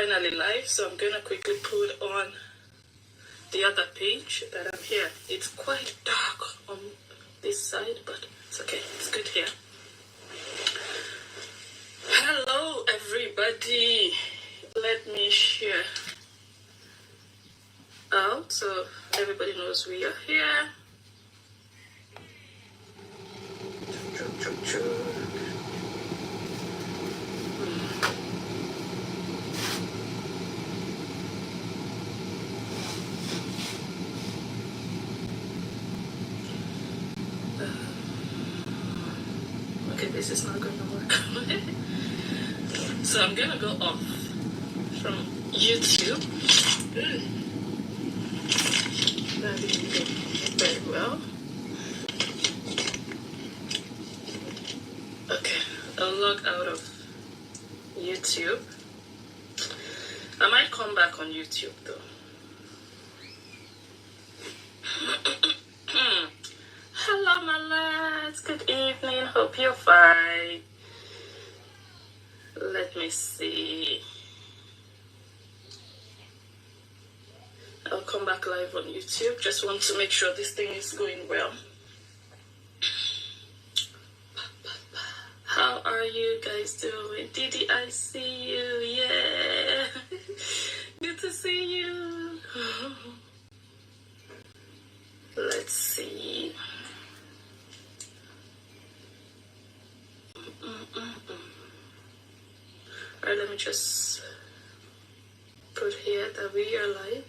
finally live, so I'm gonna quickly put on the other page that I'm here. It's quite dark on this side, but it's okay, it's good here. Hello everybody, let me share out so everybody knows we are here. Okay, this is not going to work. So I'm going to go off from YouTube. That didn't go very well. Okay, I'll log out of YouTube. I might come back on YouTube though. Hello my lads, good evening, hope you're fine. Let me see. I'll come back live on YouTube. Just want to make sure this thing is going well. How are you guys doing? Didi, I see you. Yeah. Good to see you. Let's see. Alright, let me just put here that we are live.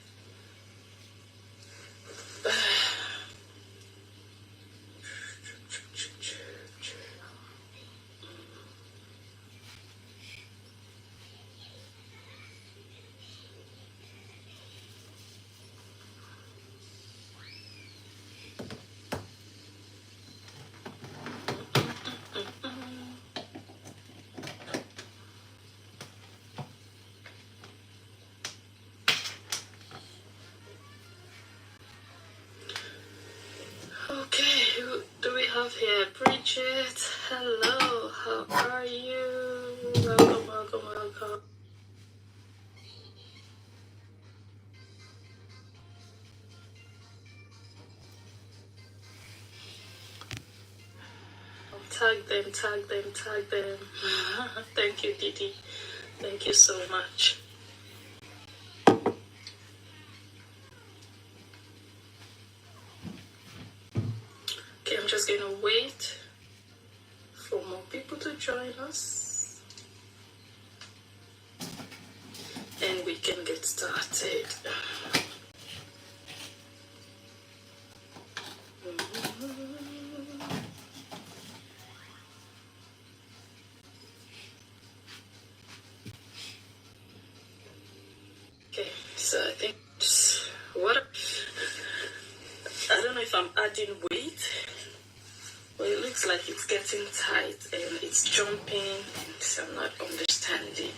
Okay, who do we have here? Bridget, hello, how are you? Welcome, welcome, welcome. Tag them, tag them, tag them. Thank you, Didi. Thank you so much. Okay, I'm just going to wait for more people to join us. And we can get started. Okay, so I think I don't know if I'm adding weight. Well, it looks like it's getting tight and it's jumping, so I'm not understanding.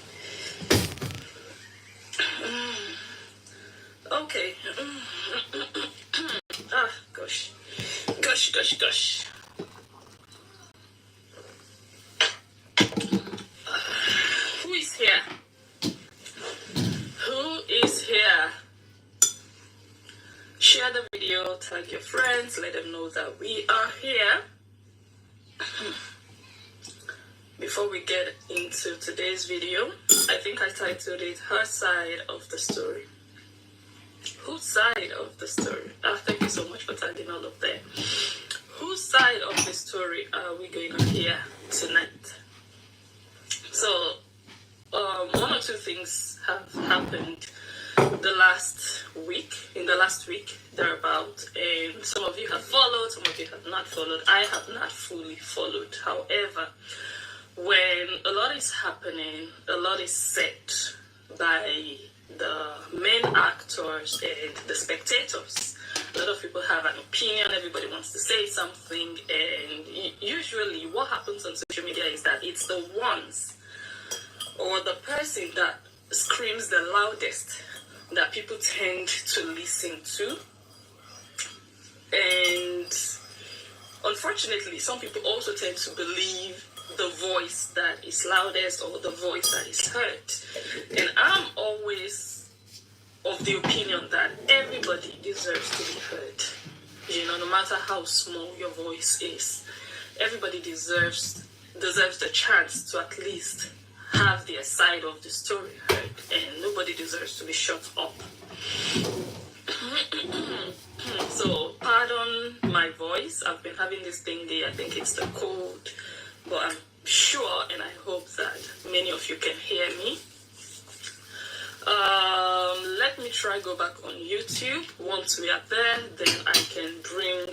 Okay. Gosh. Who is here? Who is here? Share the video, tag your friends, let them know that we are here. Before we get into today's video, I think I titled it Her Side of the Story. Whose side of the story? Thank you so much for tagging all of them. Whose side of the story are we going to hear tonight? So, one or two things have happened in the last week, thereabout, and some of you have followed, some of you have not followed. I have not fully followed. However, when a lot is happening, a lot is said by the main actors and the spectators. A lot of people have an opinion, everybody wants to say something, and usually what happens on social media is that it's the ones or the person that screams the loudest that people tend to listen to. And unfortunately, some people also tend to believe the voice that is loudest or the voice that is heard. And I'm always of the opinion that everybody deserves to be heard. You know, no matter how small your voice is, everybody deserves the chance to at least have their side of the story heard, and nobody deserves to be shut up. So, pardon my voice. I've been having this thing there. I think it's the cold, but I'm sure and I hope that many of you can hear me. Let me try go back on YouTube. Once we are there, then I can bring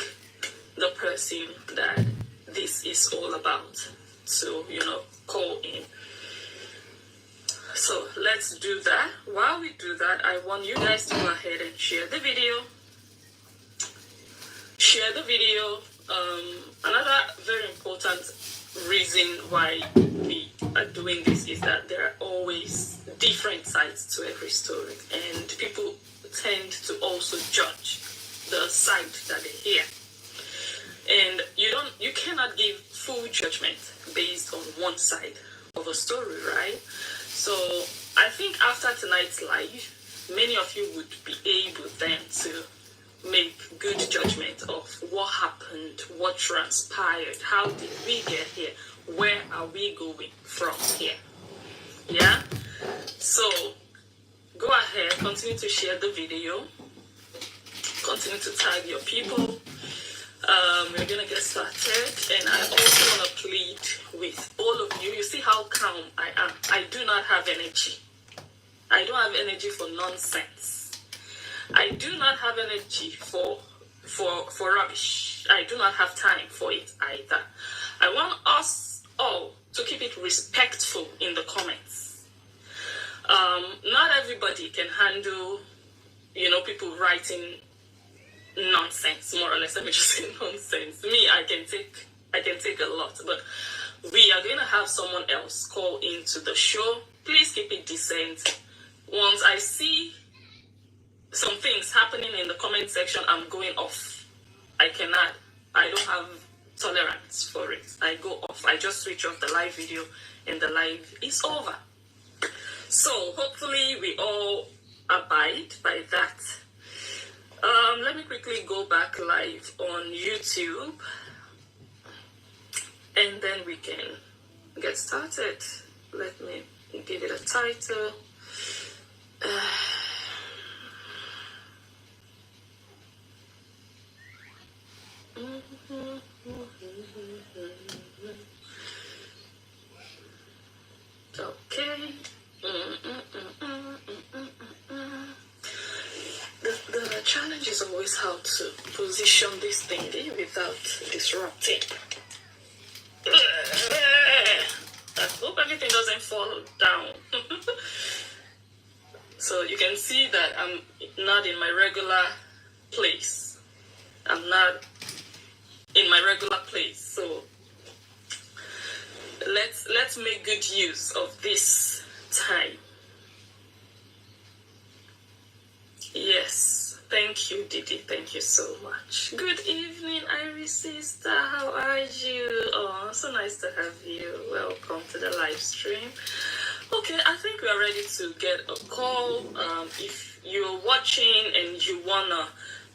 the person that this is all about to, you know, call in. So let's do that. While we do that, I want you guys to go ahead and share the video. Share the video. Another very important reason why we are doing this is that there are always different sides to every story, and people tend to also judge the side that they hear. And you cannot give full judgment based on one side of a story, right? So I think after tonight's live, many of you would be able then to make good judgment of what happened, what transpired, how did we get here, where are we going from here. Yeah? So go ahead, continue to share the video, continue to tag your people. We're gonna get started, and I also want to plead with all of you. You see how calm I am. I do not have energy. I don't have energy for nonsense. I do not have energy for rubbish. I do not have time for it either. I want us all to keep it respectful in the comments. Not everybody can handle, you know, people writing nonsense, more or less. Let me just say nonsense. Me, I can take a lot, but we are going to have someone else call into the show. Please keep it decent. Once I see some things happening in the comment section, I'm going off. I don't have tolerance for it. I go off. I just switch off the live video and the live is over. So hopefully we all abide by that. Let me quickly go back live on YouTube, and then we can get started. Let me give it a title. Okay. The challenge is always how to position this thingy without disrupting. I hope everything doesn't fall down. So you can see that I'm not in my regular place. I'm not in my regular place. So let's make good use of this time. Yes, thank you, Didi. Thank you so much. Good evening, Iris sister. How are you? Oh, so nice to have you. Welcome to the live stream. Okay, I think we are ready to get a call. If you're watching and you wanna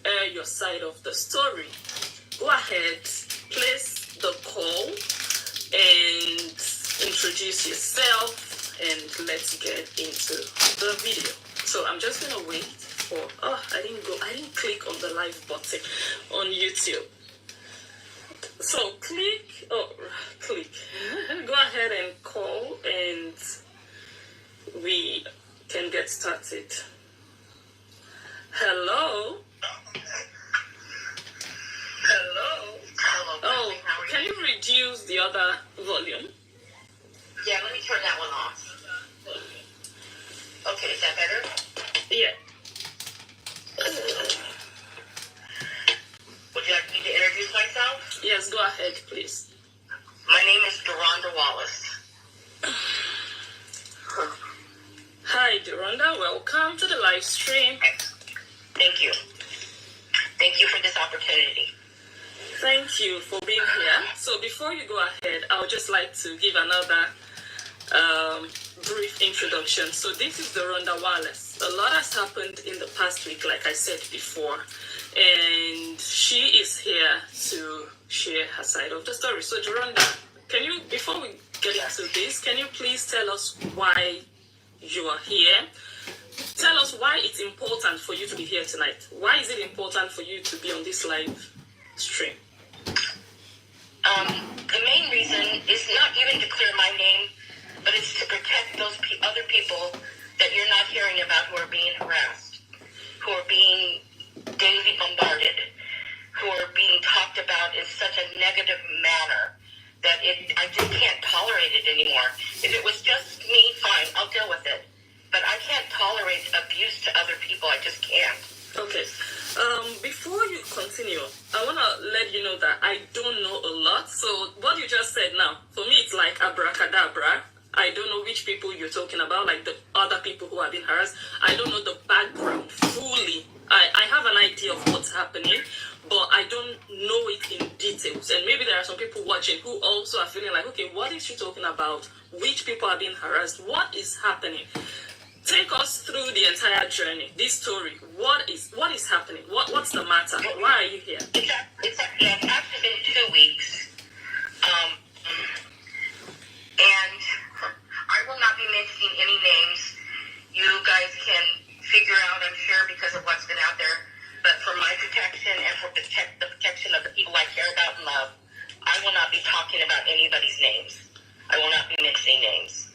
air your side of the story, go ahead, place the call and introduce yourself, and let's get into the video. So I'm just gonna wait for, I didn't click on the live button on YouTube. So click, go ahead and call, and we can get started. Hello? Hello? Hello. Oh, can you reduce the other volume? Yeah, let me turn that one off. Okay, is that better? Yeah. Would you like me to introduce myself? Yes, go ahead, please. My name is Drhonda Wallace. Hi, Drhonda. Welcome to the live stream. Thank you. Thank you for this opportunity. Thank you for being here. So before you go ahead, I would just like to give another brief introduction. So this is Drhonda Wallace. A lot has happened in the past week, like I said before, and she is here to share her side of the story. So Drhonda, can you, before we get into this, can you please tell us why you are here? Tell us why it's important for you to be here tonight. Why is it important for you to be on this live stream? The main reason is not even to clear my name, but it's to protect those other people that you're not hearing about who are being harassed, who are being daily bombarded, who are being talked about in such a negative manner that I just can't tolerate it anymore. If it was just me, fine, I'll deal with it. But I can't tolerate abuse to other people. I just can't. Okay. Before you continue, I want to let you know that I don't know a lot. So what you just said now, for me, it's like abracadabra. I don't know which people you're talking about, like the other people who have been harassed. I don't know the background fully. I have an idea of what's happening, but I don't know it in details. And maybe there are some people watching who also are feeling like, okay, what is she talking about? Which people are being harassed? What is happening? Take us through the entire journey, this story. What is happening? What's the matter? Why are you here? It's actually been 2 weeks. And I will not be mentioning any names. You guys can figure out, I'm sure, because of what's been out there. But for my protection and for the protection of the people I care about and love, I will not be talking about anybody's names. I will not be mentioning names.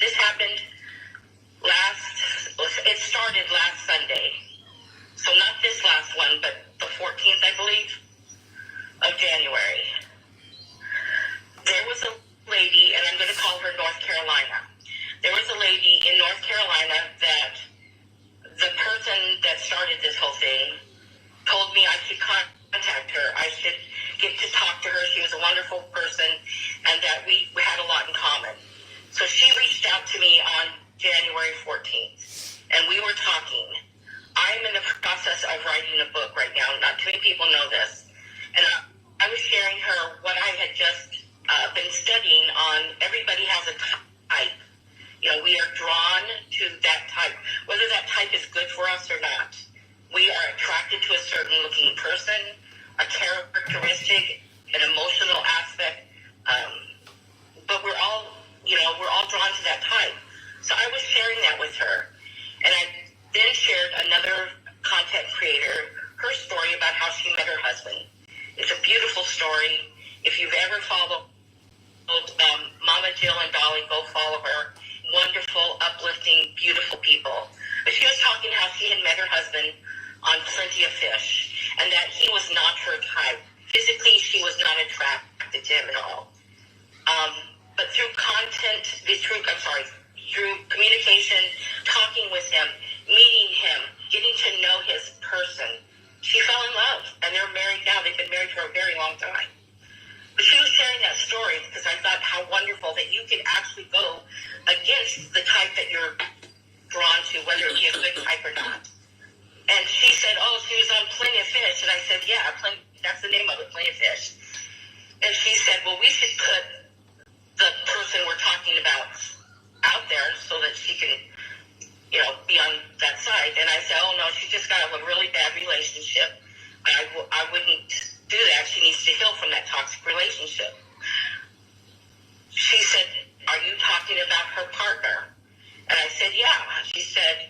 This happened it started last Sunday. So not this last one, but the 14th, I believe, of January. There was a lady, and I'm going to call her North Carolina. There was a lady in North Carolina that the person that started this whole thing told me I should contact her. I should get to talk to her. She was a wonderful person, and that we had a lot in common. So she reached out to me on January 14th, and we were talking. I'm in the process of writing a book right now. Not too many people know this. And I was sharing her what I had just been studying on. Everybody has a type. You know, we are drawn to that type, whether that type is good for us or not. We are attracted to a certain looking person, a characteristic, an emotional aspect, but we're all drawn to that type. So I was sharing that with her, and I then shared another content creator, her story about how she met her husband. It's a beautiful story. If you've ever followed Mama Jill and Dolly, go follow her. Wonderful, uplifting, beautiful people. But she was talking how she had met her husband on Plenty of Fish, and that he was not her type. Physically, she was not attracted to him at all. But through through communication, talking with him, meeting him, getting to know his person, she fell in love, and they're married now. They've been married for a very long time. But she was sharing that story because I thought how wonderful that you can actually go against the type that you're drawn to, whether it be a good type or not. And she said, oh, she was on Plenty of Fish. And I said, yeah, that's the name of it, Plenty of Fish. And she said, well, we should put the person we're talking about out there so that she can, be on that side. And I said, oh, no, she just got a really bad relationship. I wouldn't do that. She needs to heal from that toxic relationship. She said, are you talking about her partner? And I said, yeah. She said,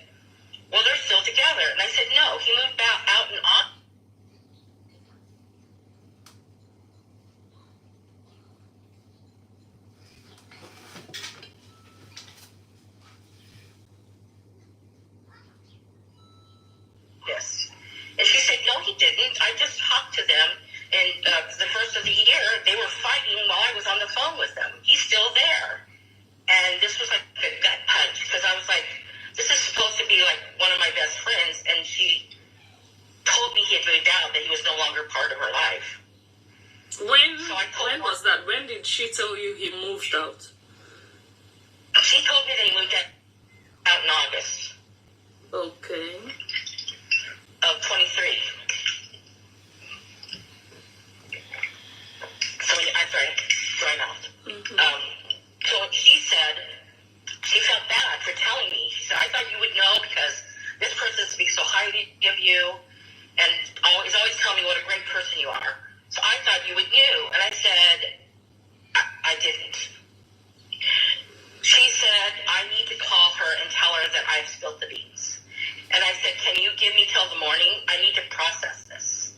well, they're still together. And I said, no, he moved out in August. And she said, no, he didn't. I just talked to them. And the first of the year, they were fighting while I was on the phone with them. He's still there. And this was like a gut punch because I was like, this is supposed to be like one of my best friends. And she told me he had moved out, that he was no longer part of her life. When was that? When did she tell you he moved out? She told me that he moved out in August. Okay. Of 23. you, and always telling me what a great person you are. So I thought you would knew. And I said, I didn't. She said, I need to call her and tell her that I've spilled the beans. And I said, can you give me till the morning? I need to process this.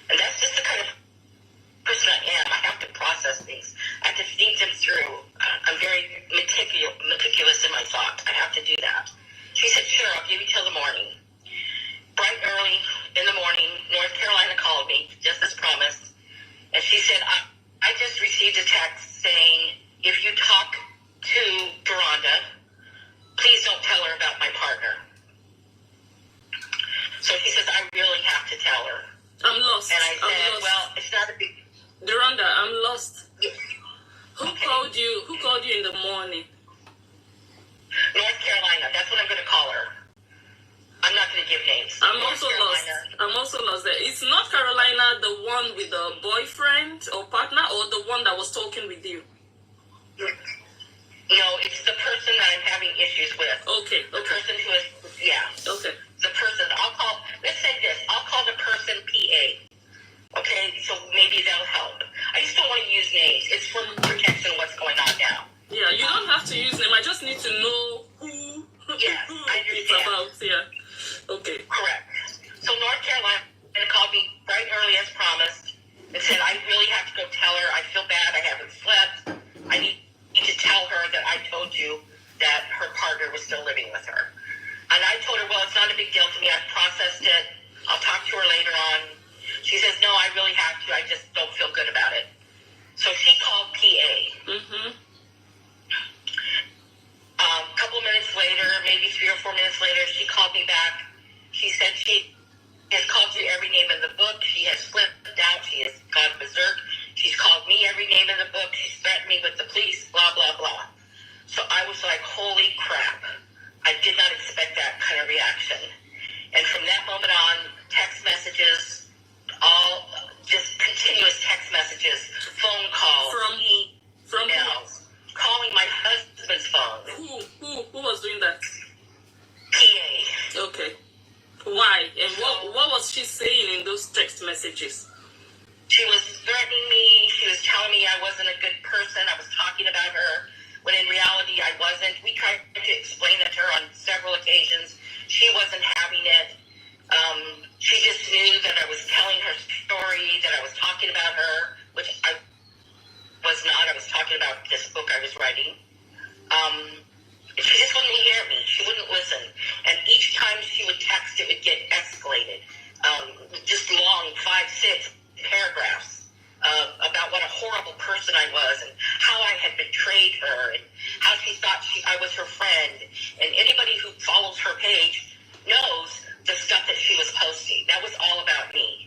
And that's just the kind of person I am. I have to process things. I have to think them through. I'm very meticulous in my thought. I have to do that. She said, sure, I'll give you till the morning. Bright early in the morning, North Carolina called me, just as promised. And she said, I just received a text saying, if you talk to Drhonda, please don't tell her about my partner. So she says, I really have to tell her. I'm lost. And I said, well, it's not a big... Drhonda, I'm lost. Yeah. Who called you? Who called you in the morning? North Carolina. That's what I'm going to call her. I'm not going to give names. I'm also lost there. Is North Carolina the one with the boyfriend or partner, or the one that was talking with you? No, it's the person that I'm having issues with. Okay. The person who is, yeah. Okay. The person, let's say this, I'll call the person PA. Okay, so maybe that'll help. I just don't want to use names. It's for protection of what's going on now. Yeah, you don't have to use name. I just need to know who Yes, I understand. it's about. Yeah. Okay. Correct. So North Carolina called me bright and early as promised and said, I really have to go tell her. I feel bad. I haven't slept. I need to tell her that I told you that her partner was still living with her. And I told her, well, it's not a big deal to me. I've processed it. I'll talk to her later on. She says, no, I really have to. I just don't feel good about it. So she called PA. Mm-hmm. A couple minutes later, maybe 3 or 4 minutes later, she called me back. She said she has called you every name in the book. She has flipped out. She has gone berserk. She's called me every name in the book. She's threatened me with the police, blah, blah, blah. So I was like, holy crap. I did not expect that kind of reaction. And from that moment on, text messages, all just continuous text messages, phone calls, from emails, calling my husband's phone. Who was doing that? PA. Okay. Why? And what was she saying in those text messages? She was threatening me. She was telling me I wasn't a good person. I was talking about her, when in reality I wasn't. We tried to explain it to her on several occasions. She wasn't having it. She just knew that I was telling her story, that I was talking about her, which I was not. I was talking about this book I was writing. She just wouldn't hear me. She wouldn't listen. And each time she would text, it would get escalated. Just long, 5, 6 paragraphs about what a horrible person I was and how I had betrayed her and how she thought I was her friend. And anybody who follows her page knows the stuff that she was posting. That was all about me.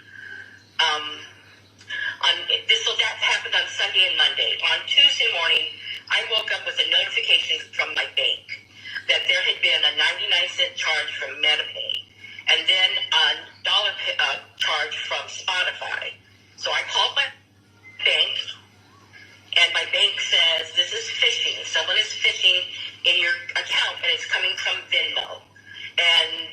So that happened on Sunday and Monday. On Tuesday morning, I woke up with a notification from my bank that there had been a 99-cent charge from MetaPay and then a dollar charge from Spotify. So I called my bank, and my bank says, this is phishing. Someone is phishing in your account, and it's coming from Venmo. And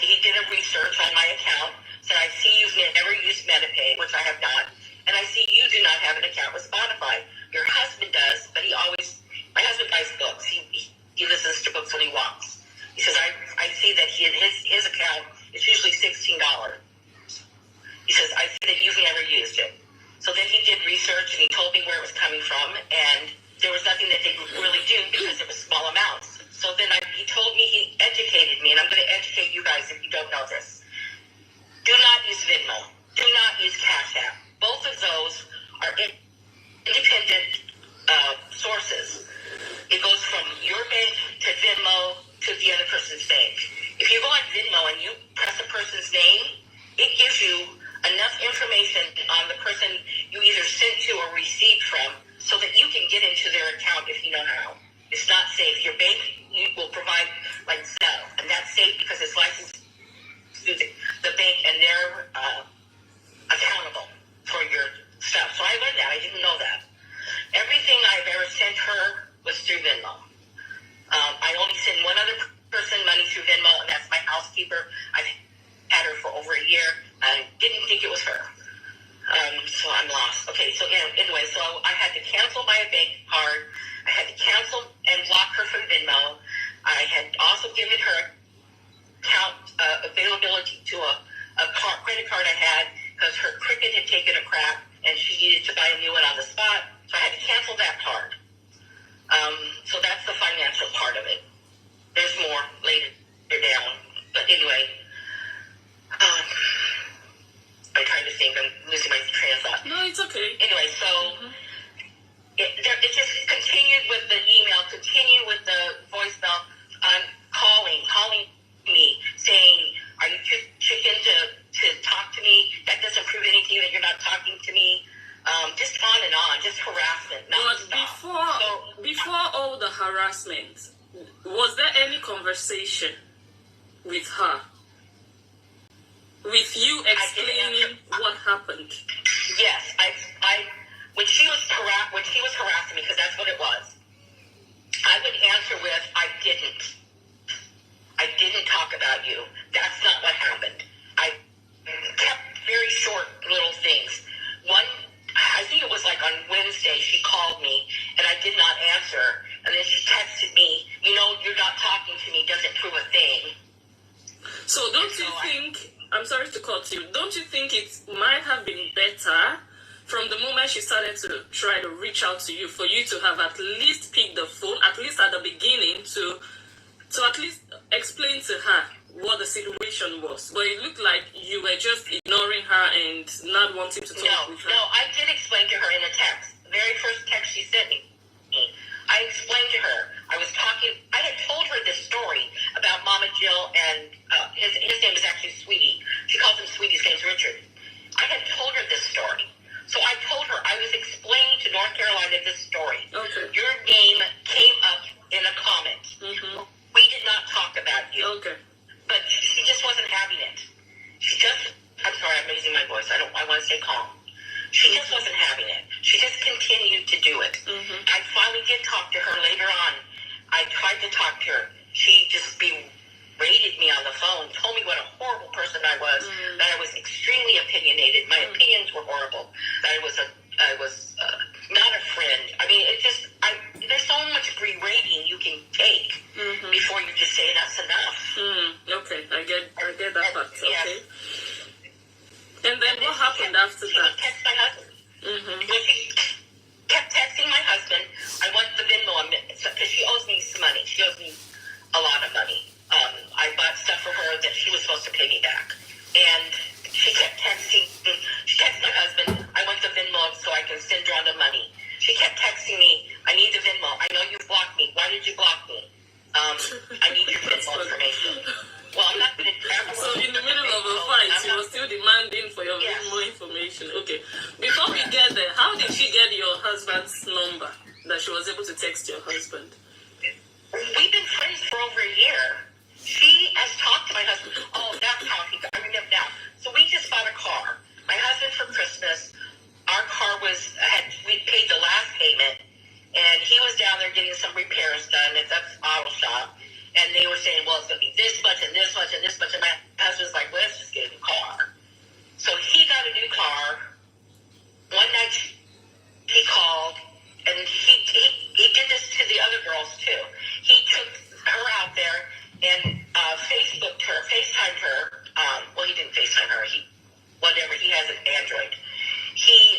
he did a research on my account, said, I see you've never used MetaPay, which I have not, and I see you do not have an account with Spotify. Your husband does, but my husband buys books. He listens to books when he walks. He says, I see that his account is usually $16. He says, I see that you've never used it. So then he did research, and he told me where it was coming from, and there was nothing that they could really do because it was small amounts. So then he told me, he educated me, and I'm going to educate you guys if you don't know this. Do not use Venmo. Do not use Cash App. Both of those are independent sources. It goes from your bank to Venmo to the other person's bank. If you go on Venmo and you press a person's name, it gives you enough information on the person you either sent to or received from so that you can get into their account if you know how. It's not safe. Your bank will provide like Zelle, and that's safe because it's licensed to the bank, and they're accountable for your stuff. So I learned that. I didn't know that. Everything I've ever sent her was through Venmo. I only send one other person money through Venmo, and that's my housekeeper. I've canceled and blocked her from Venmo. I had also given her account availability to a credit card I had because her Cricket had taken a crap and she needed to buy a new one on the spot. So I had to cancel that card. So that's the financial part of it. There's more later down. But anyway, I'm trying to think. I'm losing my train of thought. No, it's okay. Anyway, so it just continued with the email, continued with the voicemail, calling me, saying, are you too chicken to talk to me? That doesn't prove anything that you're not talking to me. Just on, just harassment. But before all the harassment, was there any conversation with her? With you explaining what happened? Yes, when she was harassing me, because that's what it was, I would answer with, I didn't talk about you. That's not what happened. I kept very short little things. I think it was like on Wednesday, she called me, and I did not answer. And then she texted me, you're not talking to me doesn't prove a thing. So don't you think, I'm sorry to cut you, don't you think it might have been better from the moment she started to try to reach out to you for you to have at least picked the phone, at least at the beginning, to at least explain to her what the situation was? But it looked like you were just ignoring her and not wanting to talk with her. No, I did explain to her in a text. The very first text she sent me, I explained to her. I had told her this story about Mama Jill and his name is actually Sweetie. She calls him Sweetie, his name's Richard. I had told her this story. So I told her I was explaining to North Carolina this story. Okay. Your name came up in a comment. Mm-hmm. We did not talk about you. Okay. But she just wasn't having it. I'm sorry, I'm losing my voice. I want to stay calm. She just wasn't having it. She just continued to do it. Mm-hmm. I finally did talk to her later on. I tried to talk to her. She just berated me on the phone, told me what a horrible person I was, that I was extremely opinionated. My opinions were horrible. That I was not a friend. I mean, there's so much berating you can take before you just say that's enough. Okay, I get that part. Okay. Yes. And then what happened after she that? Would text my husband. When she kept texting my husband, I want the Venmo because she owes me some money. She owes me a lot of money. I bought stuff for her that she was supposed to pay me back. And she kept texting. She texted my husband, I want the Venmo so I can send Drhonda money. She kept texting me, I need the Venmo. I know you blocked me. Why did you block me? I need your Venmo information. Well, I'm not going to travel. So in the middle of a fight, she was still demanding for your Venmo information. Okay. Before we get there, how did she get your husband's number that she was able to text your husband? We've been friends for over a year. She has talked to my husband. Oh, that's how I remember now. So we just bought a car. My husband for Christmas, our car we paid the last payment, and he was down there getting some repairs done at the auto shop, and they were saying, well, it's going to be this much and this much and this much, and my husband's like, well, let's just get a new car. So he got a new car. One night he called, and he did this to the other girls too. He took her out there and FaceTimed her. Well, he didn't FaceTime her. He has an Android. He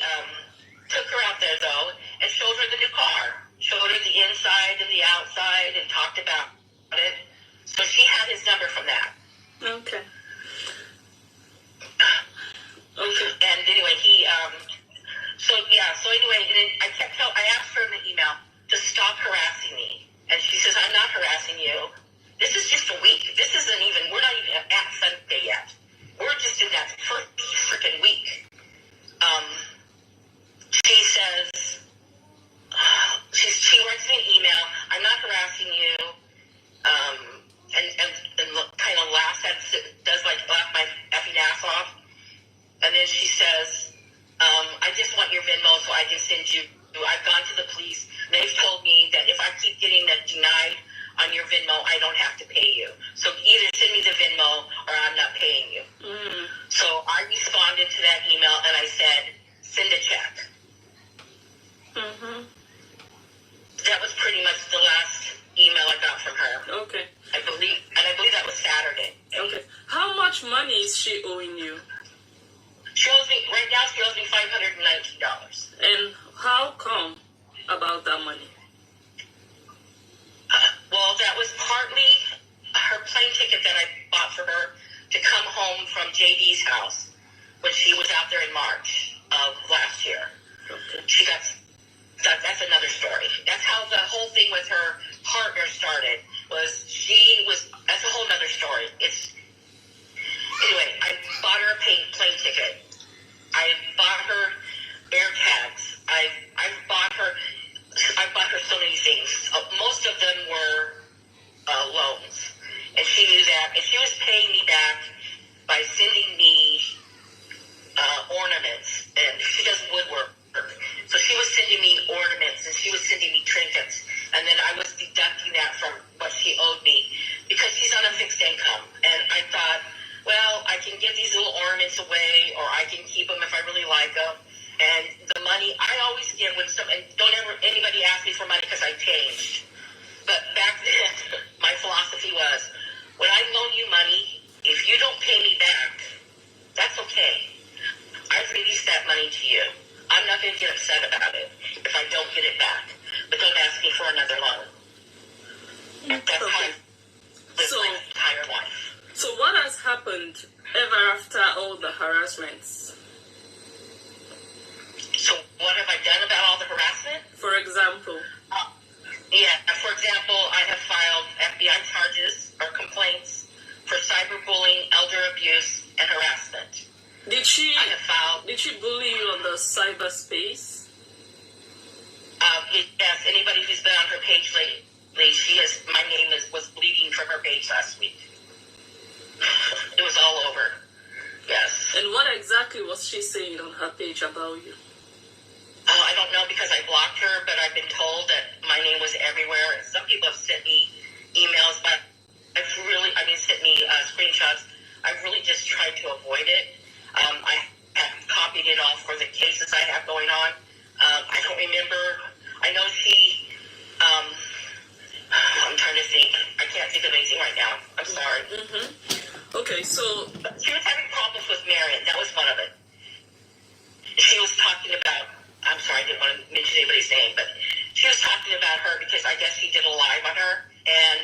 took her out there though and showed her the new car. Showed her the inside and the outside and talked about it. So she had his number from that. Okay. And anyway, so anyway, and then I asked her in the email to stop harassing me. And she says, I'm not harassing you. This is just a week. We're not even at Sunday yet. We're just in that first freaking week. She says, she writes me an email, I'm not harassing you, and kind of laughs laugh my effing ass off. And then she says, I just want your Venmo so I can send you. I've gone to the police. They've told me that if I keep getting partner started was that's a whole nother story. Anyway, I bought her a plane ticket. I bought her air tags. I bought her so many things. Most of them were loans. And she knew that. And she was paying me back by sending me ornaments. And she does woodwork. So she was sending me ornaments and she was sending me trinkets. And then I was deducting that from what she owed me because she's on a fixed income. And I thought, well, I can give these little ornaments away or I can keep them if I really like them. And the money, I always give when and don't ever anybody ask me for money because I changed. But back then, my philosophy was, when I loan you money, if you don't pay me back, that's okay. I've released that money to you. I'm not going to get upset about it if I don't get it back. But don't ask me for another loan. That's how I live my entire life. So what has happened ever after all the harassments? So what have I done about all the harassment? For example? For example, I have filed FBI charges or complaints for cyberbullying, elder abuse, and harassment. Did she Did she bully you on the cyberspace? Yes, anybody who's been on her page lately, my name was bleeding from her page last week. It was all over. Yes. And what exactly was she saying on her page about you? I don't know because I blocked her, but I've been told that my name was everywhere. Some people have sent me emails, but sent me screenshots. I've really just tried to avoid it. I have copied it off for the cases I have going on. I don't remember. I know she, I'm trying to think. I can't think of anything right now. I'm sorry. Mm-hmm. Okay, so... She was having problems with Marion. That was one of it. She was talking about, I'm sorry, I didn't want to mention anybody's name, but she was talking about her because I guess he did a live on her, and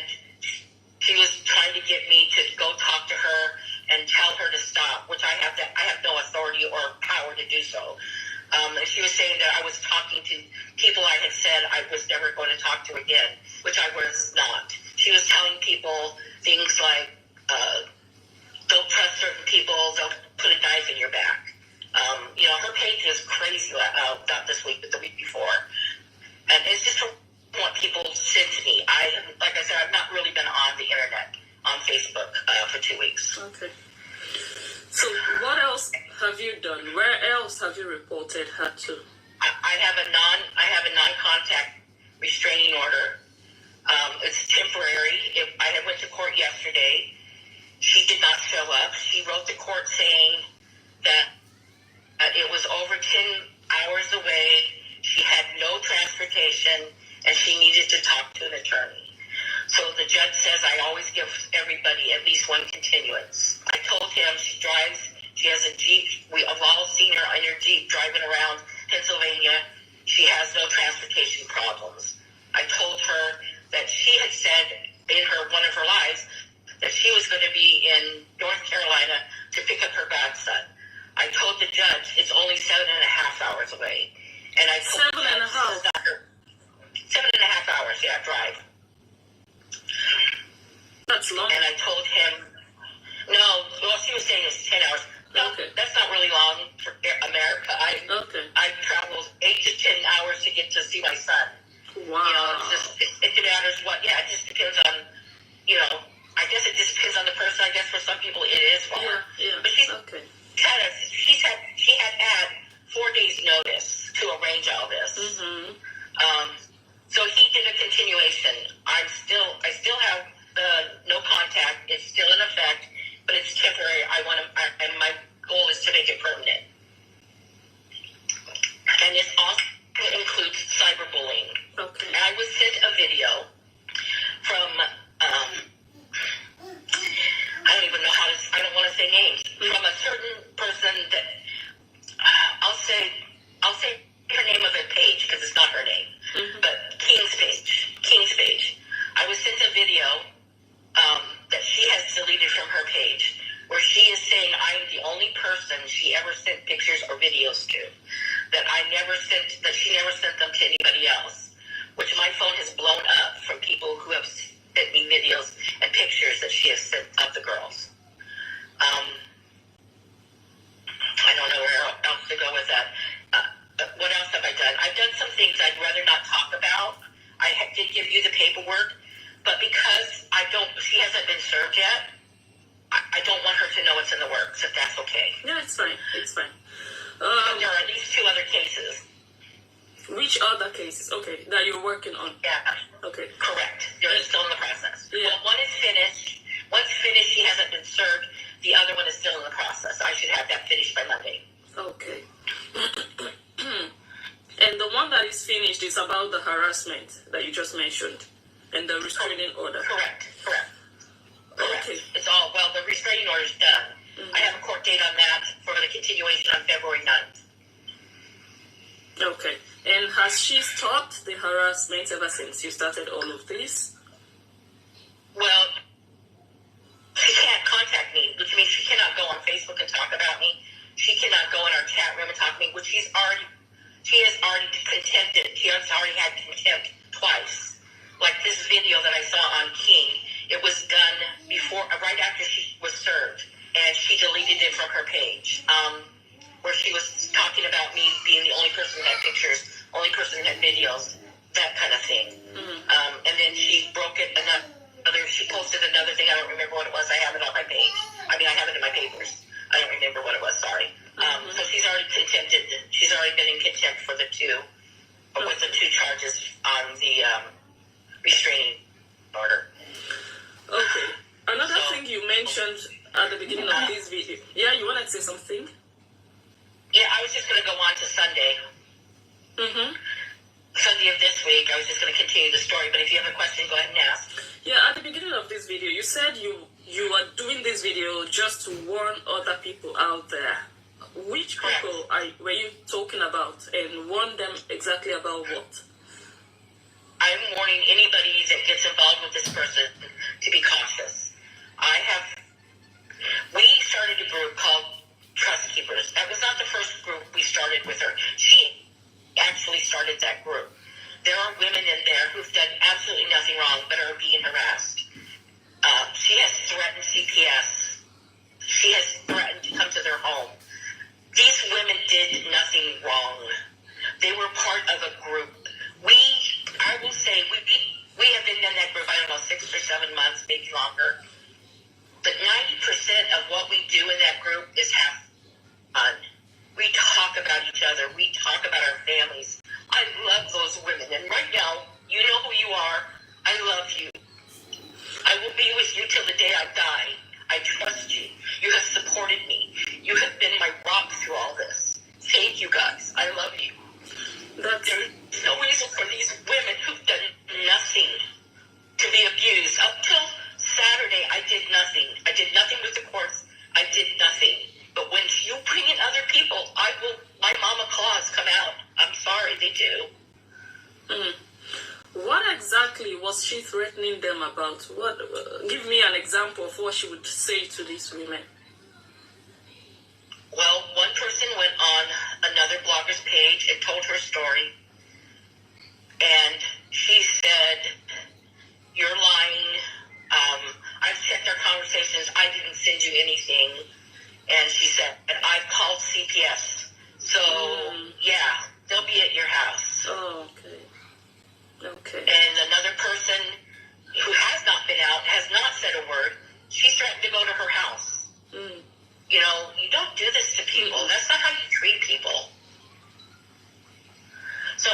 she was trying to get me to go talk to her and tell her to stop, which I have no authority or power to do so. And she was saying that I was talking to people I had said I was never going to talk to again, which I was not. She was telling people things like, don't trust certain people, they'll put a knife in your back. Her page was crazy, not this week, but the week before. And it's just what people said to me. Like I said, I've not really been on the internet, on Facebook, for 2 weeks. Okay. So what else have you done? Where else have you reported her to? I have a non-contact restraining order. It's temporary. I went to court yesterday. She did not show up. She wrote the court saying that it was over 10 hours away. She had no transportation, and she needed to talk to an attorney. So the judge says I always give everybody at least one continuance. I told him she has a Jeep. We have all seen her on her Jeep driving around Pennsylvania. She has no transportation problems. I told her that she had said in one of her lives that she was going to be in North Carolina to pick up her godson. I told the judge it's only 7.5 hours away. And I told 7.5? 7.5 hours, drive. That's long. And I told him, she was saying it's 10 hours. No, okay. That's not really long for America. I traveled 8 to 10 hours to get to see my son. Wow. It matters what, it just depends on, I guess it just depends on the person. I guess for some people it is far. Yeah. But she had 4 days notice to arrange all this. Mm-hmm. So he did a continuation. I still have no contact. It's still in effect, but it's temporary. And my goal is to make it permanent. And it also includes cyberbullying. Okay. And I was sent a video from, I don't want to say names, from a certain person that, I'll say her name of a page because it's not her name, but King's page. I was sent a video that she has deleted from her page where she is saying I'm the only person she ever sent pictures or videos to, that she never sent them to anybody else, which my phone has blown up from people who been served yet, I don't want her to know it's in the works, if that's okay. Yeah, it's fine. It's fine. There are at least 2 other cases. Which other cases? Okay, that you're working on. Yeah. Okay. Correct. They're still in the process. Yeah. Well, one is finished. Once finished, she hasn't been served. The other one is still in the process. I should have that finished by Monday. Okay. And the one that is finished is about the harassment that you just mentioned and the restraining order. Correct. Okay. It's all, well, the restraining order is done. I have a court date on that for the continuation on February 9th. Okay. And has she stopped the harassment ever since you started all of this? Well, she can't contact me, which means she cannot go on Facebook and talk about me. She cannot go in our chat room and talk to me, which she has already contempted. She has already had contempt twice. Like this video that I saw on King, it was done before, right after she was served, and she deleted it from her page, where she was talking about me being the only person who had pictures, only person who had videos, that kind of thing. And then she broke it she posted another thing. I don't remember what it was. I have it on my page. I mean, I have it in my papers. I don't remember what it was. Sorry. So she's already contempted. She's already been in contempt for with the 2 charges on the restraining order. Okay. Another thing you mentioned at the beginning of this video. Yeah, you wanted to say something? Yeah, I was just going to go on to Sunday. Sunday of this week. I was just going to continue the story, but if you have a question, go ahead and ask. Yeah, at the beginning of this video, you said you are doing this video just to warn other people out there. Which people were you talking about, and warn them exactly about what? I'm warning anybody that gets involved with this person to be cautious. We started a group called Trust Keepers. That was not the first group we started with her. She actually started that group. There are women in there who've done absolutely nothing wrong but are being harassed. She has threatened CPS. She has threatened to come to their home. These women did nothing wrong. They were part of a group. I will say, we have been in that group, I don't know, 6 or 7 months, maybe longer. But 90% of what we do in that group is have fun. We talk about each other. We talk about our families. I love those women. And right now, you know who you are. I love you. I will be with you till the day I die. I trust you. You have supported me. You have been my rock through all this. Thank you, guys. I love you. There's no reason for these women who've done nothing to be abused. Up till Saturday, I did nothing. I did nothing with the courts. I did nothing. But when you bring in other people, my mama claws come out. I'm sorry, they do. What exactly was she threatening them about? Give me an example of what she would say to these women. Well, one person went on another blogger's page and told her story. And she said, "You're lying. I've checked our conversations. I didn't send you anything." And she said, "I've called CPS. So, yeah, they'll be at your house." Oh, okay. And another person who has not been out, has not said a word, she threatened to go to her house. You know, you don't do this to people. That's not how you treat people. So,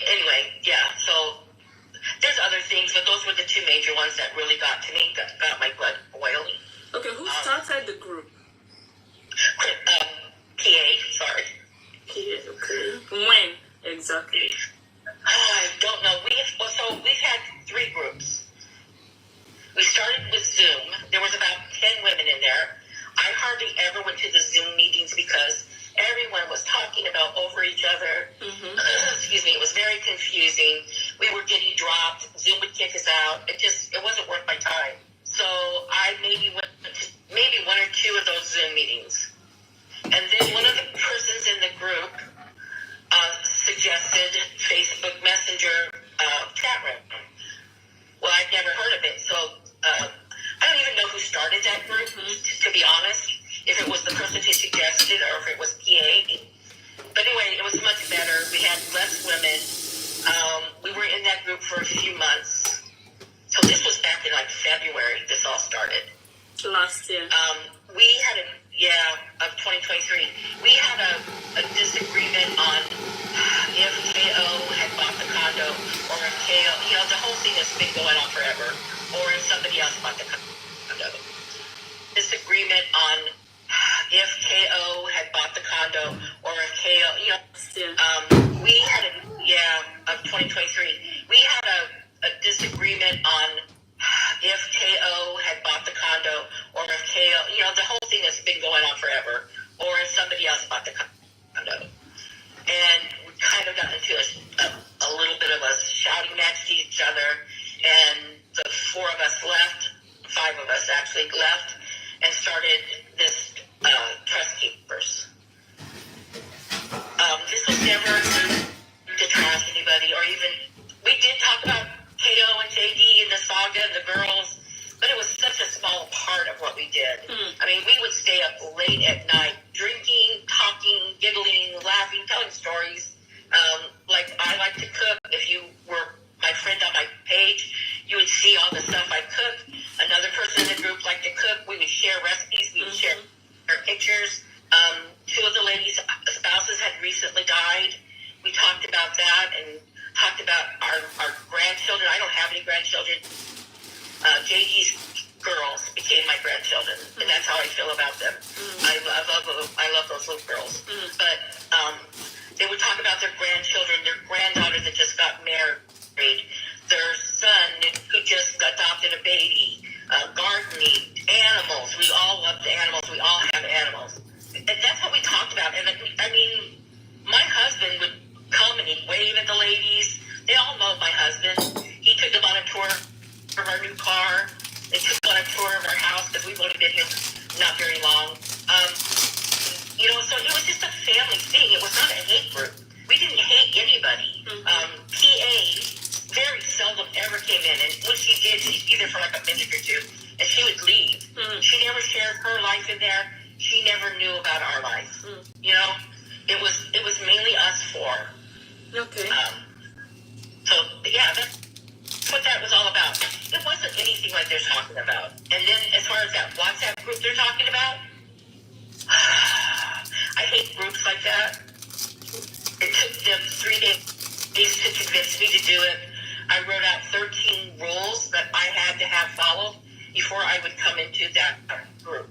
anyway, yeah, so there's other things, but those were the 2 major ones that really got to me, got my blood boiling. Okay, who started the group? PA, sorry. PA, okay. When exactly? I don't know. We've had 3 groups. We started with Zoom. There was about 10 women in there. I hardly ever went to the Zoom meetings because everyone was talking about over each other. Excuse me. It was very confusing. We were getting dropped. Zoom would kick us out. It wasn't worth my time. So I maybe went to maybe 1 or 2 of those Zoom meetings. And then one of the persons in the group suggested Facebook Messenger chat room. Well, I'd never heard of it, so I don't even know who started that group, to be honest, if it was the person who suggested or if it was PA. But anyway, it was much better. We had less women. We were in that group for a few months. So this was back back in like February. This all started. Last year. We had of 2023. We had a disagreement on if KO had bought the condo, or if KO, the whole thing has been going on forever, or if somebody else bought the condo. Disagreement on if KO had bought the condo, or if KO, we had of 2023. We had a disagreement on if KO had bought the condo, or if KO, the whole thing has been going on forever, or if somebody else bought the condo. And we kind of got into a little bit of a shouting match to each other, and the 4 of us left, 5 of us actually left, and started this trust keepers. This was never to trash anybody, or even, we did talk about KO and JD and the saga and the girls, but it was such a small part of what we did. I mean, we would stay up late at night, drinking, talking, giggling, laughing, telling stories. Like, I like to cook. If you were my friend on my page, you would see all the stuff I cook. Another person in the group liked to cook. We would share recipes. We would share our pictures. 2 of the ladies' spouses had recently died. We talked about that and talked about our grandchildren. I don't have any grandchildren. JG's girls became my grandchildren, and that's how I feel about them. I love those little girls. But they would talk about their grandchildren, their granddaughter that just got married, their son who just adopted a baby, gardening, animals. We all love the animals. We all have animals. And that's what we talked about. And I mean, my husband would come and he'd wave at the ladies. They all know my husband. He took them on a tour of our new car. They took on a tour of our house because we've only been here not very long. So it was just a family thing. It was not a hate group. We didn't hate anybody. PA very seldom ever came in, and when she did, she'd be there for like a minute or 2, and she would leave. She never shared her life in there. She never knew about our life. It was mainly us 4. Okay. That's what that was all about. It wasn't anything like they're talking about. And then as far as that WhatsApp group they're talking about, I hate groups like that. It took them 3 days to convince me to do it. I wrote out 13 rules that I had to have followed before I would come into that group.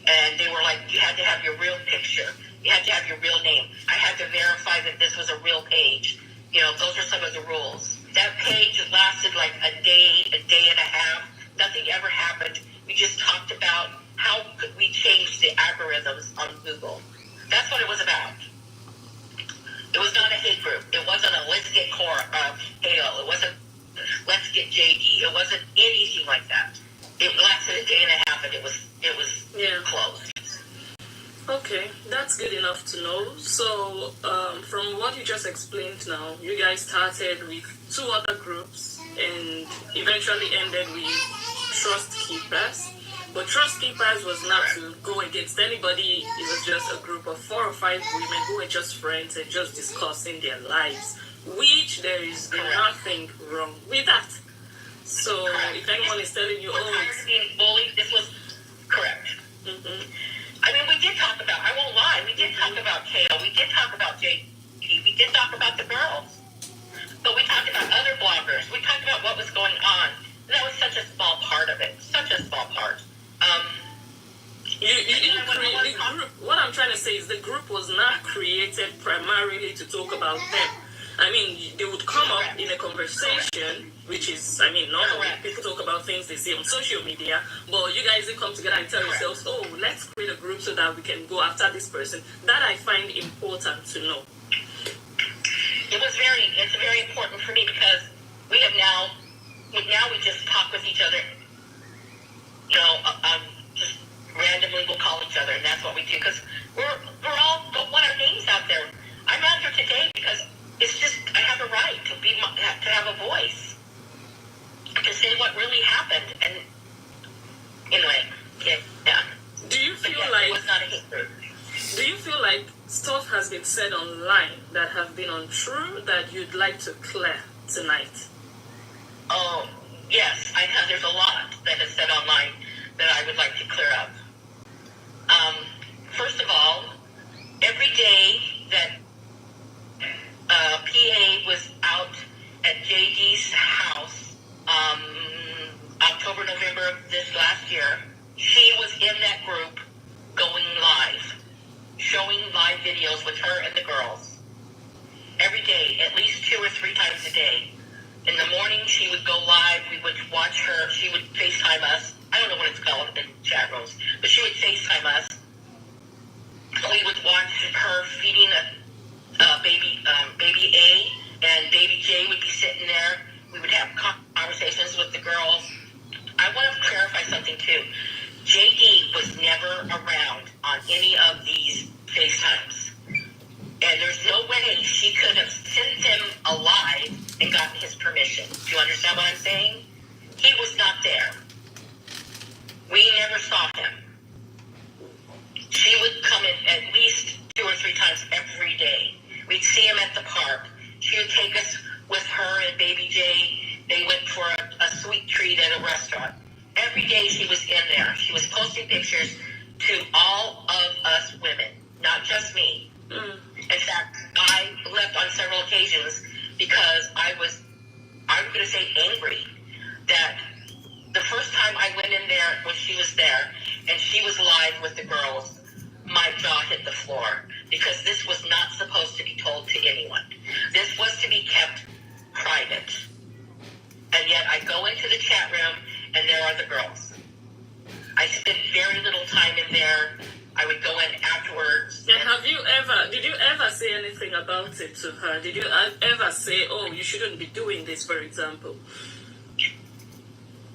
And they were like, you had to have your real picture. You had to have your real name. I had to verify that this was a real page. Those are some of the rules. That page lasted like a day and a half. Nothing ever happened. We just talked about how could we change the algorithms on Google. That's what it was about. It was not a hate group. It wasn't a let's get KO. It wasn't let's get JD. It wasn't anything like that. It lasted a day and a half, and it was closed. Okay, that's good enough to know. So, from what you just explained now, you guys started with 2 other groups and eventually ended with Trust Keepers. But Trust Keepers was not to go against anybody. It was just a group of 4 or 5 women who were just friends and just discussing their lives, which there is nothing wrong with that. So, if anyone is telling you, being bullied, this was correct. I mean, we did talk about, I won't lie, we did talk about KO, we did talk about JD, we did talk about the girls. But we talked about other bloggers, we talked about what was going on. And that was such a small part of it, such a small part. You didn't create the group. What I'm trying to say is the group was not created primarily to talk about them. I mean, they would come up in a conversation, which is, normally people talk about things they see on social media, but you guys come together and tell yourselves, oh, let's create a group so that we can go after this person. That I find important to know. It's very important for me because we just talk with each other, just randomly we'll call each other, and that's what we do, because we're all don't want our names out there. I'm out here today because it's just, I have a right to have a voice, to say what really happened, and anyway, yeah. Do you feel it was not a hate group. Do you feel like stuff has been said online that have been untrue that you'd like to clear tonight? Oh, Yes, I have. There's a lot that is said online that I would like to clear up. First of all, every day that PA was out at JD's house, October, November of this last year, she was in that group going live, showing live videos with her and the girls. Every day, at least 2 or 3 times a day. In the morning, she would go live. We would watch her. She would FaceTime us. I don't know what it's called in chat rooms, but she would FaceTime us. We would watch her feeding baby A, and baby J would be sitting there. We would have conversations with the girls. I want to clarify something too. JD was never around on any of these FaceTimes. And there's no way she could have sent him alive and gotten his permission. Do you understand what I'm saying? He was not there. We never saw him. She would come in at least 2 or 3 times every day. We'd see him at the park. She would take us with her and baby J. They went for a sweet treat at a restaurant. Every day she was in there. She was posting pictures to all of us women, not just me. In fact, I left on several occasions because I'm going to say angry that the first time I went in there when she was there and she was live with the girls, my jaw hit the floor because this was not supposed to be told to anyone. This was to be kept private. And yet I go into the chat room and there are the girls. I spent very little time in there. I would go in afterwards. And did you ever say anything about it to her? Did you ever say, oh, you shouldn't be doing this, for example?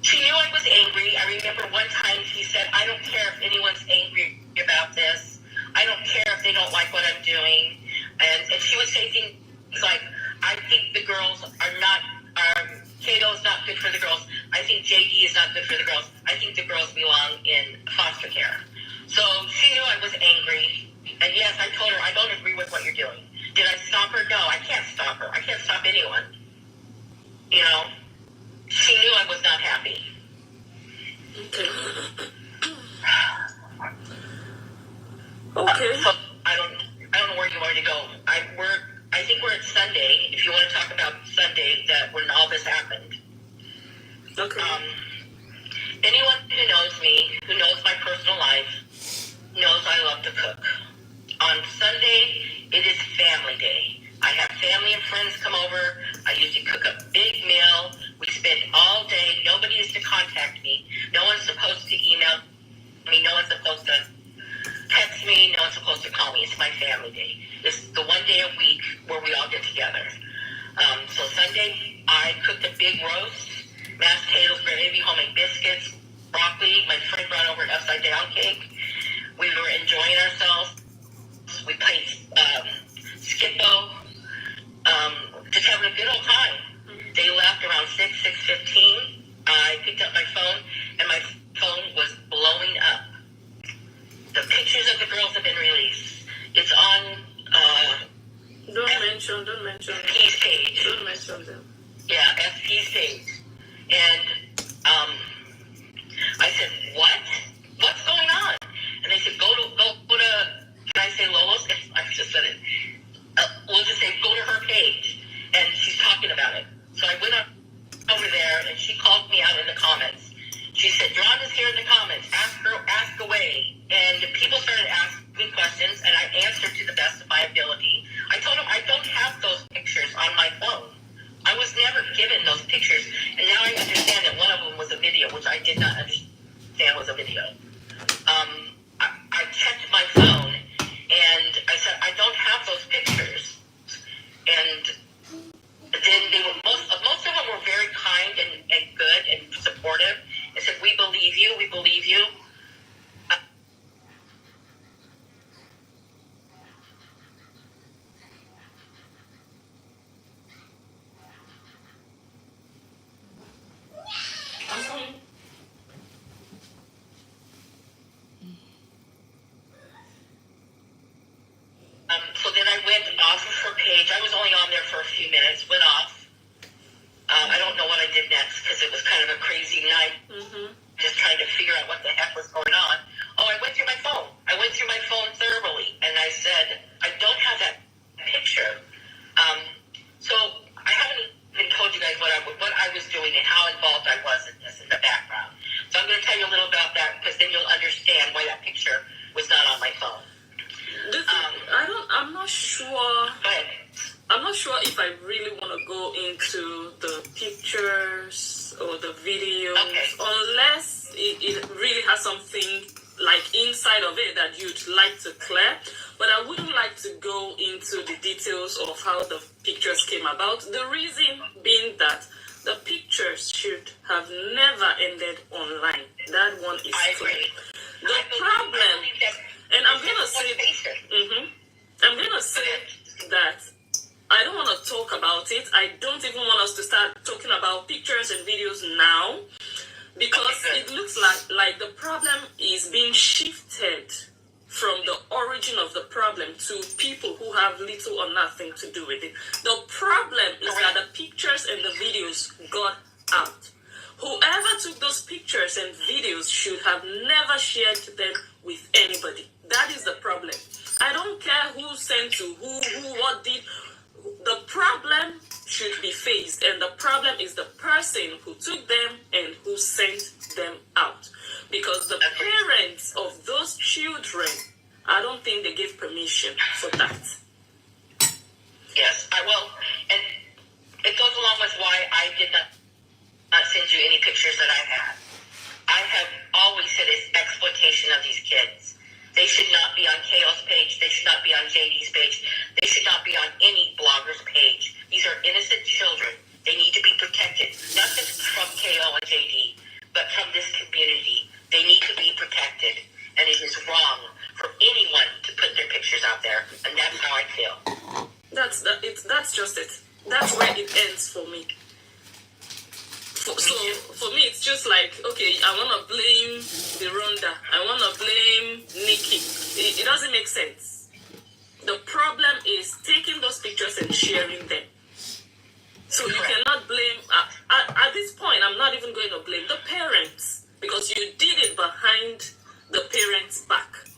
She knew I was angry. I remember one time she said, I don't care if anyone's angry about this. I don't care if they don't like what I'm doing. And she would say things like, I think the girls are not, Kato is not good for the girls. I think JD is not good for the girls. I think the girls belong in foster care. So she knew I was angry. And yes, I told her, I don't agree with what you're doing. Did I stop her? No, I can't stop her. I can't stop anyone. You know? She knew I was not happy. Okay. Okay. So I don't know where you want to go. I think we're at Sunday. If you want to talk about Sunday, that when all this happened. Okay. Anyone who knows me, who knows my personal life, knows I love to cook. On Sunday, it is family day. I have family and friends come over. I usually cook a big meal. We spend all day. Nobody is to contact me. No one's supposed to email me. No one's supposed to text me. No one's supposed to call me. It's my family day. It's the one day a week where we all get together. So Sunday, I cooked a big roast, mashed potatoes, gravy, homemade biscuits, broccoli. My friend brought over an upside-down cake. We were enjoying ourselves. We played Skip-Bo, just having a good old time. They left around 6:15. I picked up my phone, and my phone was blowing up. The pictures of the girls have been released. It's on Don't mention FP's page. Don't mention them. Yeah, FP's page. And I said, what? What's going on? And they said, go to, can I say Lola's? I just said it. We'll just say, go to her page. And she's talking about it. So I went up over there, and she called me out in the comments. She said, Drhonda's here in the comments. Ask away. And people started asking questions, and I answered to the best of my ability. I told them I don't have those pictures on my phone. I was never given those pictures. And now I understand that one of them was a video, which I did not understand was a video. I checked my phone, and I said, I don't have those pictures. And then most of them were very kind and good and supportive. And said, we believe you. So then I went off of her page. I was only on there for a few minutes, went off. I don't know what I did next because it was kind of a crazy night. Just trying to figure out what the heck was going on. Oh, I went through my phone. I went through my phone thoroughly, and I said, I don't have that picture. So I haven't even told you guys what I was doing and how involved I was in this in the background. So I'm going to tell you a little about that because then you'll understand why that picture was not on my phone. I'm not sure. Go ahead. I'm not sure if I really want to go into the pictures or the videos, unless it really has something like inside of it that you'd like to clear. But I wouldn't like to go into the details of how the pictures came about. The reason being that the pictures should have never ended online. That one is clear. The problem, and I'm gonna say that I don't want to talk about it. I don't even want us to start talking about pictures and videos now, because it looks like the problem is being shifted from the origin of the problem to people who have little or nothing to do with it. The problem is that the pictures and the videos got out. Whoever took those pictures and videos should have never shared them with anybody. That is the problem. I don't care who sent to who what did. The problem should be faced, and the problem is the person who took them and who sent them out. Because the parents of those children, I don't think they gave permission for that. Yes, and it goes along with why I did not send you any pictures that I had. I have always said it's exploitation of these kids. They should not be on KO's page. They should not be on JD's page. They should not be on any blogger's page. These are innocent children. They need to be protected, not just from KO and JD, but from this community. They need to be protected, and it is wrong for anyone to put their pictures out there, and that's how I feel. That's just it. That's where it ends for me. So for me, it's just like, okay, I want to blame Drhonda. I want to blame Nikki. It doesn't make sense. The problem is taking those pictures and sharing them. So you cannot blame, at this point, I'm not even going to blame the parents, because you did it behind the parents' back.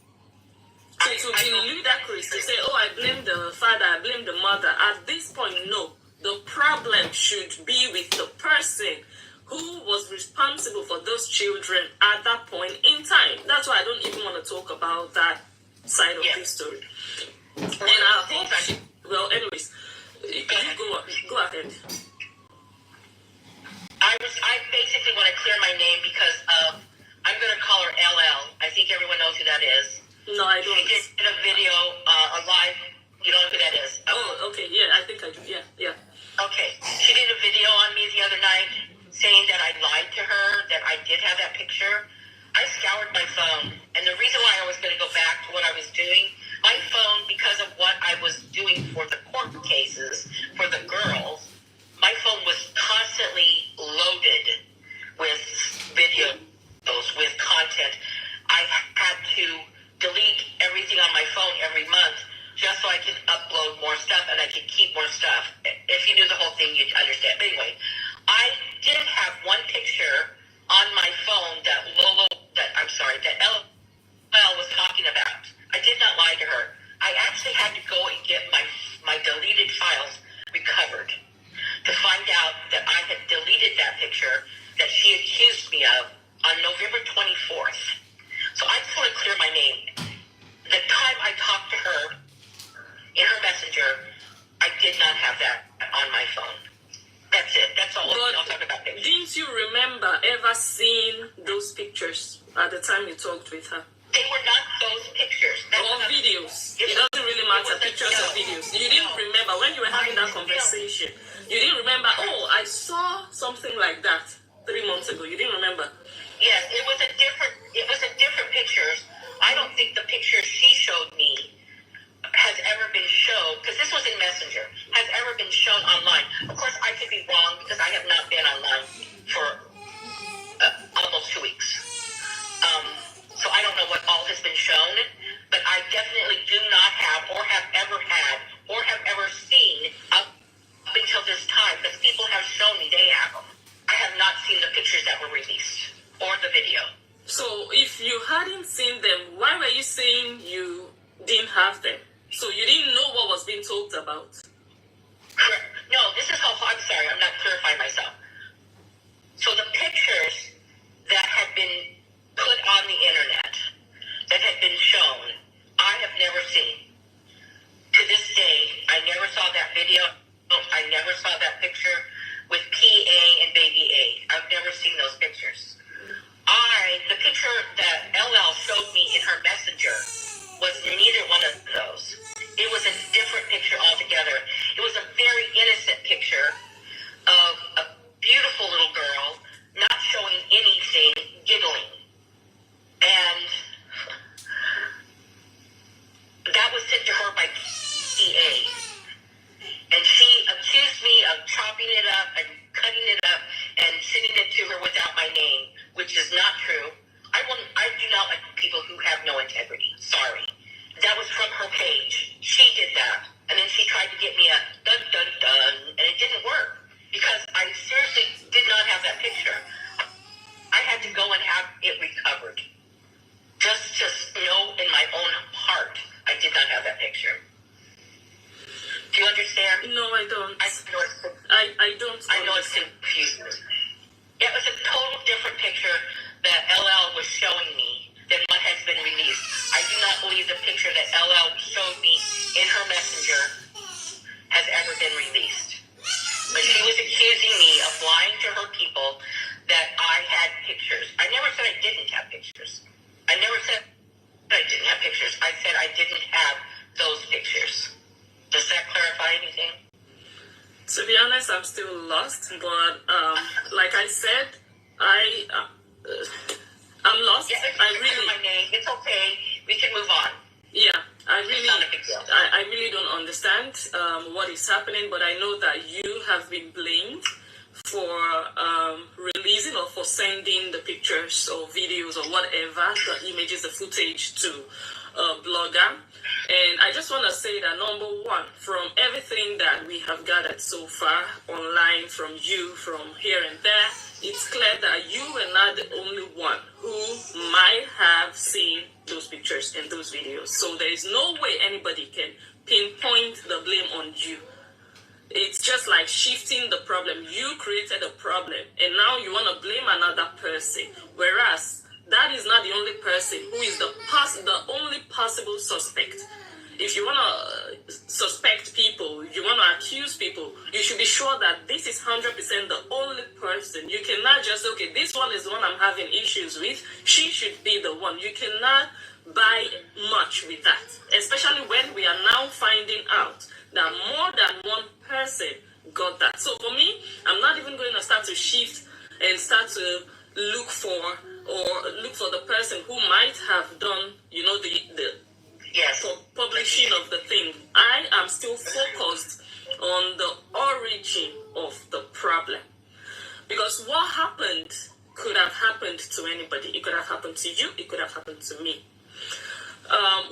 So it would be ludicrous to say, oh, I blame the father, I blame the mother. At this point, no. The problem should be with the person who was responsible for those children at that point in time. That's why I don't even want to talk about that side of this story. And I hope anyways, you go ahead. I basically want to clear my name because I'm going to call her LL. I think everyone knows who that is. No, I don't. She did a video, a live. You don't know who that is? Oh, okay. Yeah, I think I do. Yeah. Okay. She did a video on me the other night saying that I lied to her, that I did have that picture. I scoured my phone, and the reason why I was going to go back to what I was doing, my phone, because of what I was doing for the court cases, for the girls, my phone was constantly loaded with videos, with content. I had to delete everything on my phone every month just so I could upload more stuff and I could keep more stuff. If you knew the whole thing, you'd understand. But anyway, I did have one picture on my phone that LL was talking about. I did not lie to her. I actually had to go and get my deleted files recovered to find out that I had deleted that picture that she accused me of on November 24th. So I just want to clear my name. The time I talked to her in her messenger, I did not have that on my phone. That's it. That's all. I'll talk about pictures. Didn't you remember ever seeing those pictures at the time you talked with her? They were not those pictures. Or videos. It doesn't really matter, pictures or videos. You didn't remember when you were having that conversation. You didn't remember, oh, I saw something like that 3 months ago. You didn't remember? Yes, it was a different pictures. I don't think the picture she showed me has ever been shown, because this was in Messenger, has ever been shown online. Of course, I could be wrong because I have not been online for almost 2 weeks. So I don't know what all has been shown, but I definitely do not have or have ever had or have ever seen up until this time, because people have shown me they have them. I have not seen the if you hadn't seen them, why were you saying you didn't have them? So you didn't know what was being talked about? Correct. No, this is how, I'm sorry, I'm not clarifying myself. So the pictures that had been put on the internet, that had been shown, I have never seen. To this day, I never saw that video. I never saw that picture with PA and baby A. I've never seen those pictures. The picture that LL showed me in her messenger was neither one of those. It was a different picture altogether. It was a very innocent picture of a beautiful little girl, not showing anything, giggling. And that was sent to her by PA. And she accused me of chopping it up and cutting it up and sending it to her without my name, which is not true. I do not like people who have no integrity. Sorry. That was from her page. She did that. And then she tried to get me a dun, dun, dun, and it didn't work because I seriously did not have that picture. I had to go and have it recovered. Just know in my own heart, I did not have that picture. Do you understand? No, I don't. I don't. I know it's confusing. It was a total different picture that LL was showing me than what has been released. I do not believe the picture that LL showed me in her messenger has ever been released. But she was accusing me of lying to her people that I had pictures. I never said I didn't have pictures. I never said I didn't have pictures. I said I didn't have those pictures. Does that clarify anything? To be honest, I'm still lost, but like I said, I'm lost. Yeah, I really, my name. It's okay. We can move on. yeah, I It's not a big deal. really don't understand what is happening, but I know that you have been blamed for releasing or for sending the pictures or videos or whatever, the images, the footage to a blogger. And I just want to say that, number one, from everything that we have gathered so far online, from you, from here and there, it's clear that you were not the only one who might have seen those pictures and those videos. So there is no way anybody can pinpoint the blame on you. It's just like shifting the problem. You created a problem, and now you want to blame another person. Whereas that is not the only person who is the only possible suspect. If you want to suspect people, you want to accuse people, you should be sure that this is 100% the only person. You cannot just, okay, this one is the one I'm having issues with. She should be the one. You cannot buy much with that, especially when we are now finding out that more than one person got that. So for me, I'm not even going to start to shift and start to look for the person who might have done, the Yes. publishing of the thing. I am still focused on the origin of the problem. Because what happened could have happened to anybody. It could have happened to you. It could have happened to me.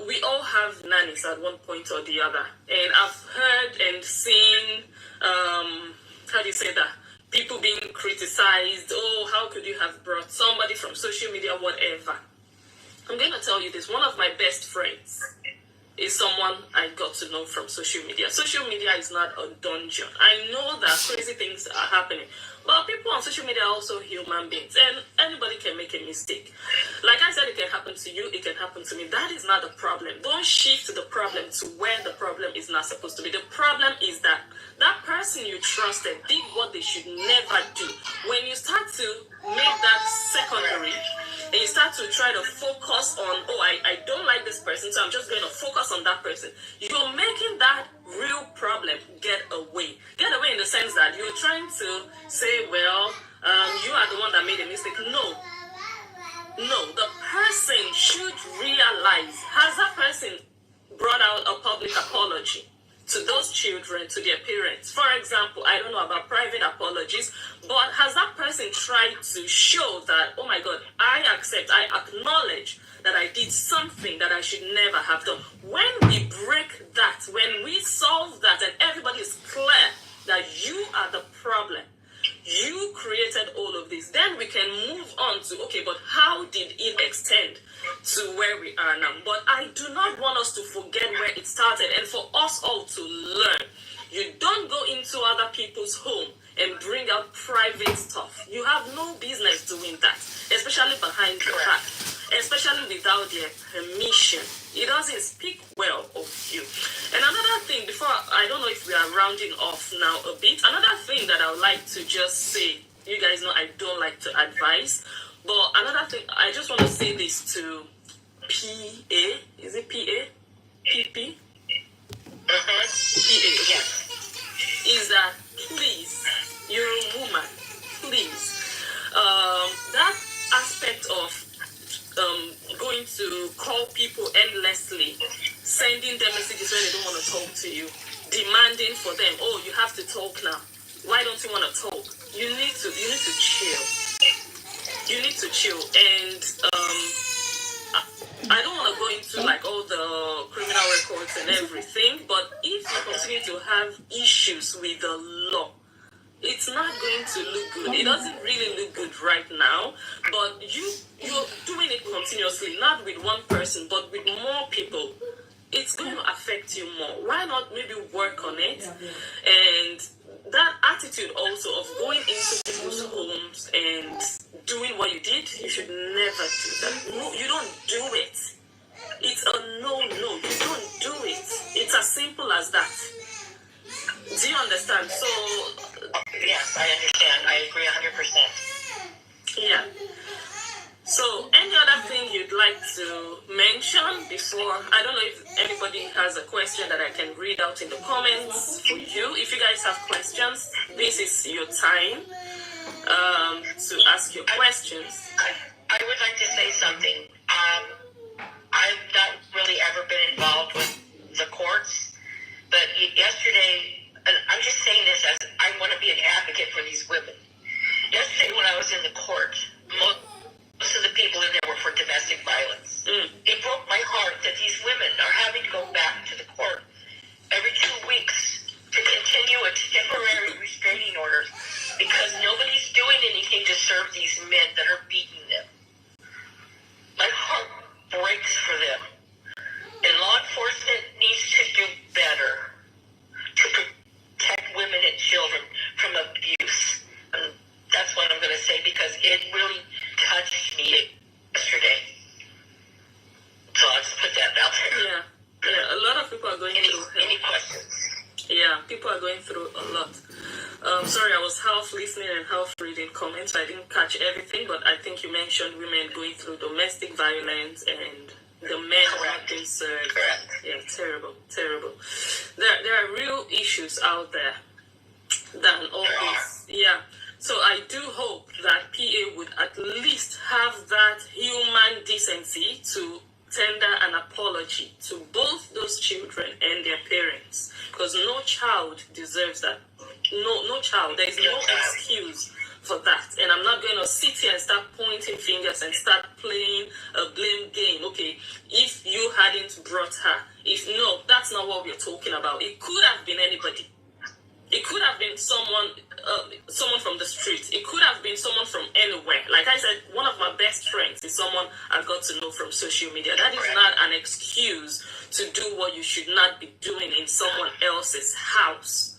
We all have nannies at one point or the other. And I've heard and seen, how do you say that? People being criticized. Oh, how could you have brought somebody from social media, whatever. I'm going to tell you this. One of my best friends is someone I got to know from social media. Social media is not a dungeon. I know that crazy things are happening. But people on social media are also human beings. And anybody can make a mistake. Like I said, it can happen to you. It can happen to me. That is not the problem. Don't shift the problem to where the problem is not supposed to be. The problem is that that person you trusted did what they should never do. When you start to make that secondary, and you start to try to focus on, I don't like this person, so I'm just going to focus on that person. You're making that real problem get away. Get away in the sense that you're trying to say, well, you are the one that made a mistake. No, the person should realize, has that person brought out a public apology to those children, to their parents? For example, I don't know about private apologies, but has that person tried to show that, oh my God, I acknowledge that I did something that I should never have done? When we break that, when we solve that, and everybody is clear that you are the problem, you created all of this, then we can move on to, okay, but how did it extend to where we are now? But I do not want us to forget where it started, and for us all to learn. You don't go into other people's home and bring out private stuff. You have no business doing that, especially behind your back, especially without their permission. It doesn't speak well of you. And another thing, before, I don't know if we are rounding off now a bit, another thing that I would like to just say, you guys know I don't like to advise, but another thing, I just want to say this to PA, is it PA? PP? PA, yes. Is that, please, you're a woman, please, that aspect of going to call people endlessly, sending them messages when they don't want to talk to you, demanding for them, oh, you have to talk now. Why don't you want to talk? You need to chill. You need to chill. And I don't want to go into like all the criminal records and everything, but if you continue to have issues with the law, it's not going to look good. It doesn't really look good right now, but you're doing it continuously, not with one person, but with more people. It's going to affect you more. Why not maybe work on it? And that attitude also of going into people's homes and doing what you did, you should never do that. No, you don't do it. It's a no. You don't do it. It's as simple as that. Do you understand? So yes, I understand. I agree 100%. Yeah. So, any other thing you'd like to mention before? I don't know if anybody has a question that I can read out in the comments for you. If you guys have questions, this is your time to ask your questions. I would like to say something. I've not really ever been involved with the courts, but yesterday, and I'm just saying this as I want to be an advocate for these women. Yesterday when I was in the court, most of the people in there were for domestic violence. It broke my heart that these women are having to go back to the court every 2 weeks to continue a temporary restraining order because nobody's doing anything to serve these men that are beating them. My heart breaks for them. And law enforcement needs to do better to protect women and children from abuse. And that's what I'm going to say because it really touched me yesterday. So I'll just put that out there. Yeah. A lot of people are going through. Any questions? Yeah, people are going through a lot. Sorry, I was half listening and half reading comments. I didn't catch everything, but I think you mentioned women going through domestic violence and the men not being served. Correct. Yeah, terrible. There are real issues out there than all this. Yeah. So I do hope that PA would at least have that human decency to tender an apology to both those children and their parents, because no child deserves that. No child. There is no excuse for that. And I'm not going to sit here and start pointing fingers and start playing a blame game. Okay, if you hadn't brought her, no, that's not what we're talking about. It could have been anybody. It could have been someone from the street. It could have been someone from anywhere. Like I said, one of my best friends is someone I got to know from social media. That is not an excuse to do what you should not be doing in someone else's house.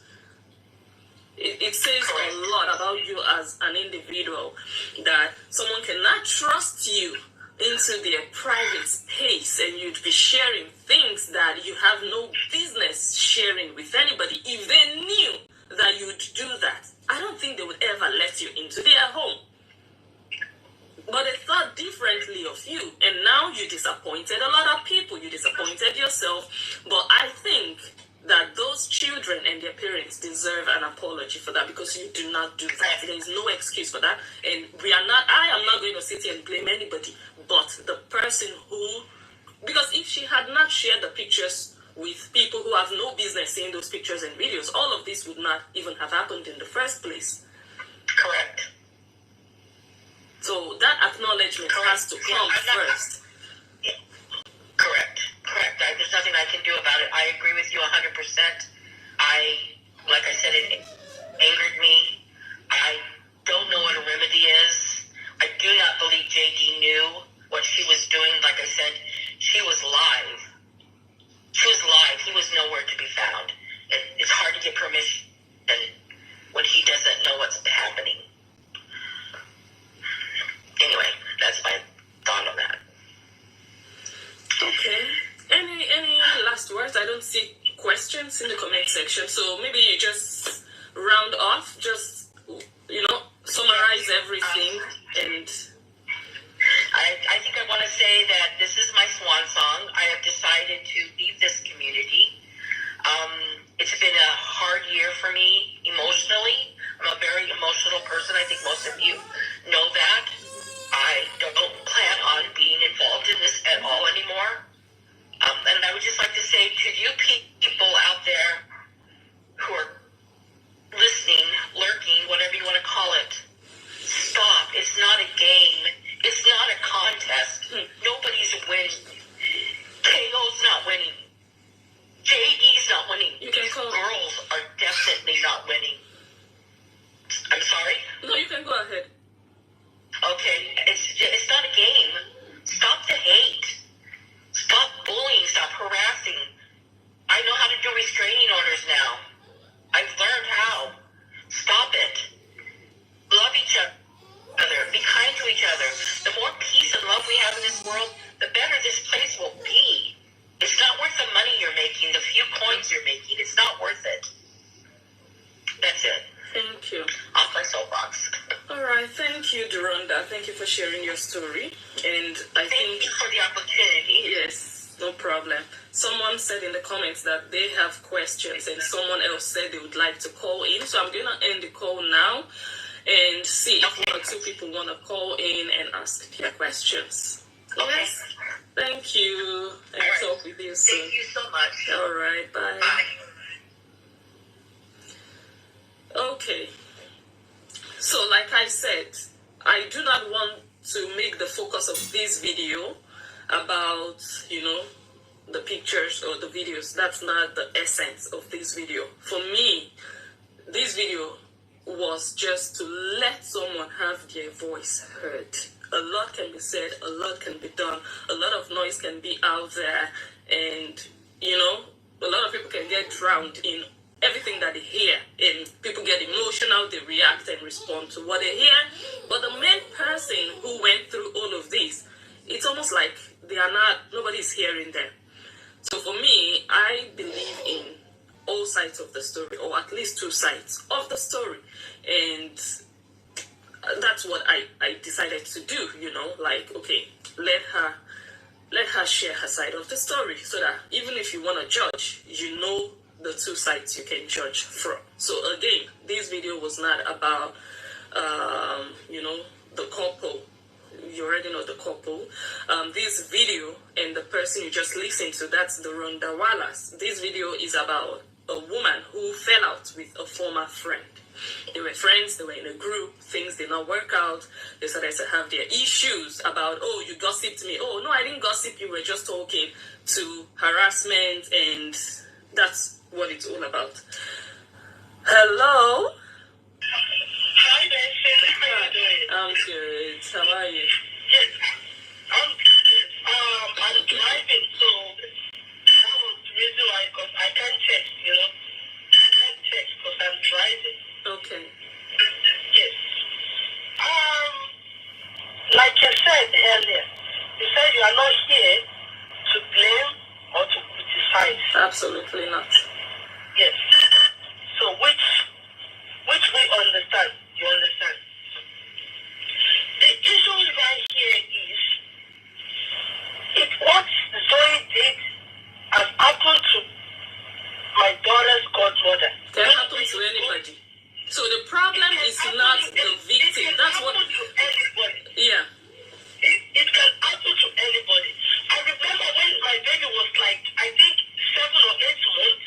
It says a lot about you as an individual that someone cannot trust you into their private space and you'd be sharing things that you have no business sharing with anybody. If they knew that you'd do that, I don't think they would ever let you into their home. But they thought differently of you, and now you disappointed a lot of people. You disappointed yourself. But I think that those children and their parents deserve an apology for that, because you do not do that. There is no excuse for that. And I am not going to sit here and blame anybody, but the person who, because if she had not shared the pictures with people who have no business seeing those pictures and videos, all of this would not even have happened in the first place. Correct. So that acknowledgement has to come first. Correct. There's nothing I can do about it. I agree with you 100%. Like I said, it angered me. I don't know what a remedy is. I do not don't see questions in the comment section, so maybe you just round off, just, summarize everything. And I think I want to say that this is my swan song. I have decided to leave this community. It's been a hard year for me emotionally. I'm a very emotional person. I think most of you know that. I don't plan on being involved in this at all anymore. And I would just like to say to you people out there who are listening, lurking, whatever you want to call it, stop. It's not a game. It's not a contest. Nobody's winning. KO's not winning. JD's not winning. These girls are definitely not winning. I'm sorry? No, you can go ahead. Okay, it's not a game. Stop the hate. Stop bullying. Stop harassing. I know how to do restraining orders now. I've learned how. Stop it. Love each other. Be kind to each other. The more peace and love we have in this world, the better this place will be. It's not worth the money you're making, the few coins you're making. It's not worth it. That's it. Thank you. Off my soapbox. All right. Thank you, Drhonda. Thank you for sharing your story. And Thank you for the opportunity. Yes, no problem. Someone said in the comments that they have questions, and someone else said they would like to call in. So I'm going to end the call now and see if one or two people want to call in and ask their questions. Okay. Yes. Thank you. And talk with you soon. Thank you so much. All right. Bye. Bye. Okay. So like I said, I do not want to make the focus of this video about, the pictures or the videos. That's not the essence of this video. For me, this video was just to let someone have their voice heard. A lot can be said, a lot can be done, a lot of noise can be out there, and, a lot of people can get drowned in everything that they hear, and people get emotional, they react and respond to what they hear. But the main person who went through all of this, it's almost like nobody's hearing them. So for me, I believe in all sides of the story, or at least two sides of the story. And that's what I decided to do, okay, let her share her side of the story, so that even if you want to judge, the two sides you can judge from. So again, this video was not about, the couple. You already know the couple. This video and the person you just listened to, that's Drhonda Wallace. This video is about a woman who fell out with a former friend. They were friends, they were in a group, things did not work out. They started to have their issues about, oh, you gossiped me. Oh, no, I didn't gossip you, we're just talking, to harassment, and that's what it's all about. Hello? Hi, Benson. How are you doing? I'm good. How are you? Yes, I'm good. I'm driving, so that was the reason why, because I can't text, I can't text because I'm driving. Okay. Yes. Like you said earlier, you said you are not here to blame or to criticize. Absolutely not. Yes. So which we understand. You understand. The issue right here is what Zoe did has happened to my daughter's godmother. Can happen to anybody. So the problem is not the victim. That's what. To anybody. Yeah. It can happen to anybody. I remember when my baby was like, I think 7 or 8 months.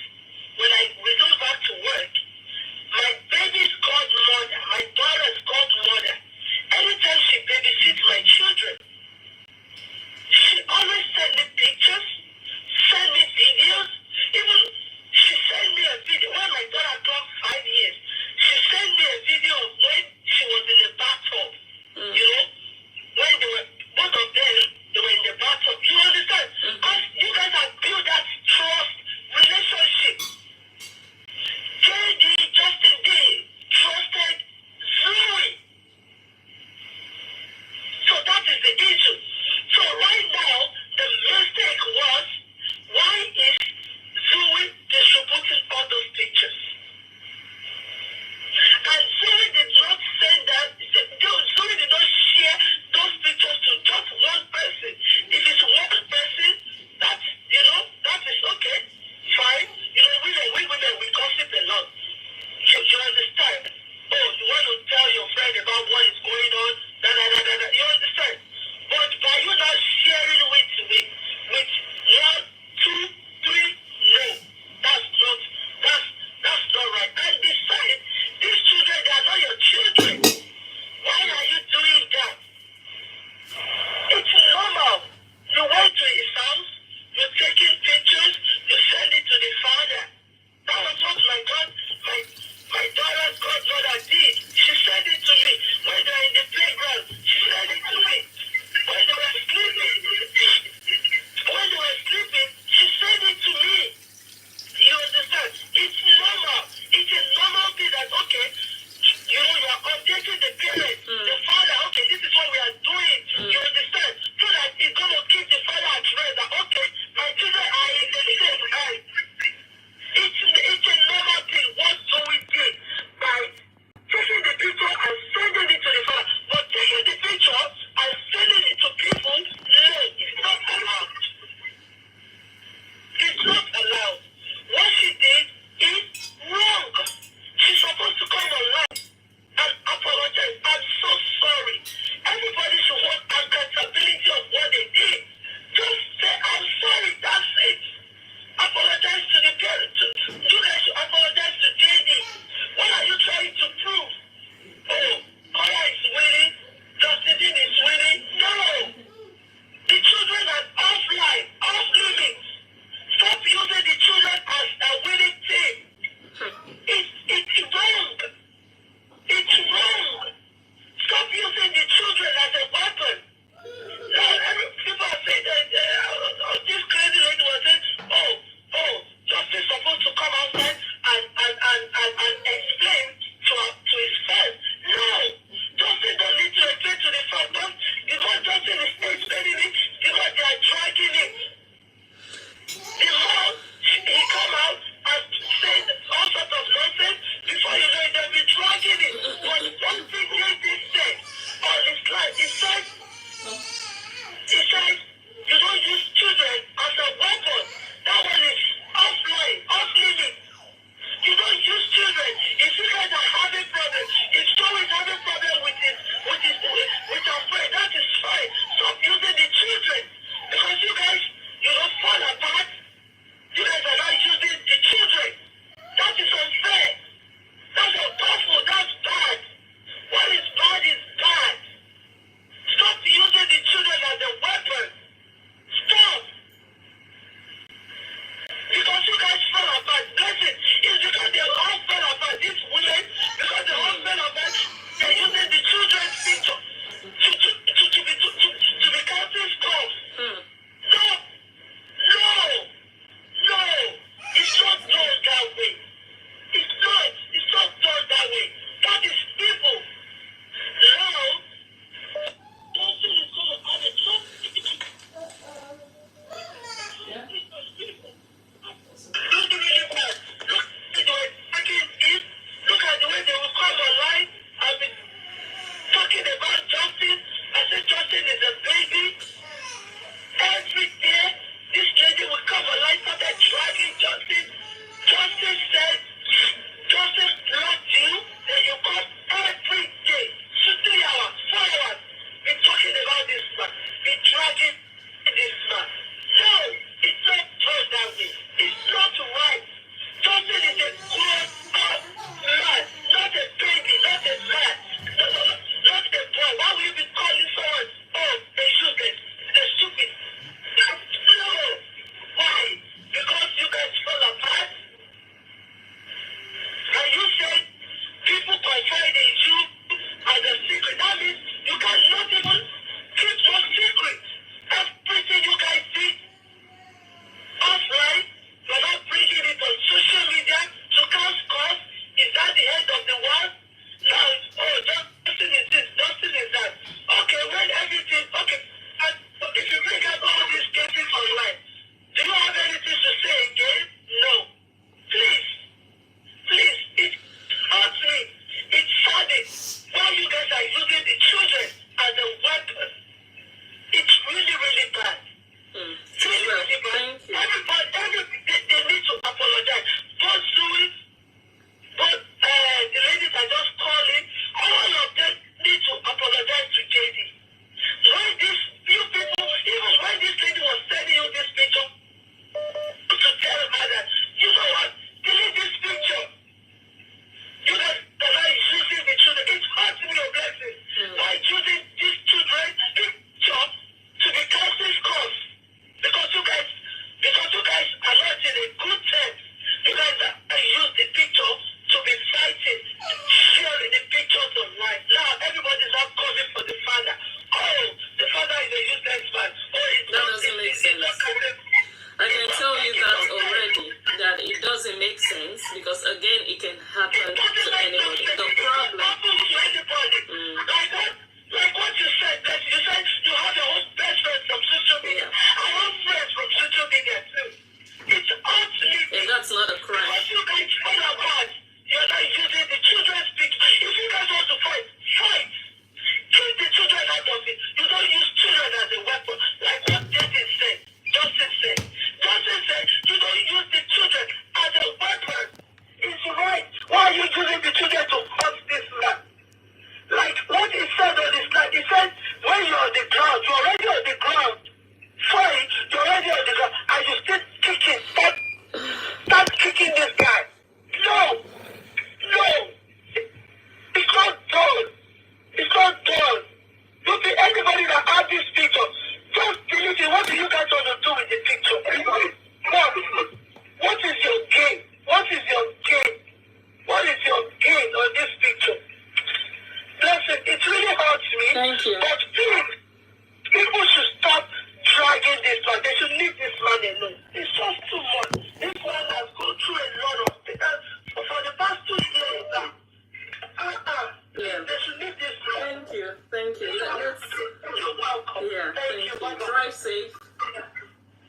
Drive safe.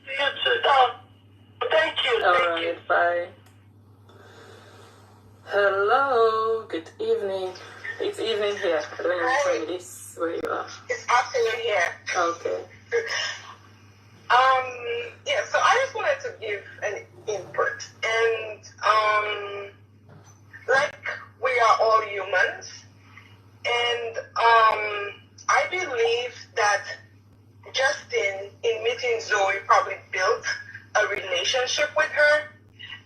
You too. Thank you. All Thank right, you. bye. Hello, good evening. It's evening here. I don't know what time it is where you are. It's afternoon here. Okay. Yeah, so I just wanted to give an input. And like we are all humans, and I believe that Justin, in meeting Zoe, probably built a relationship with her,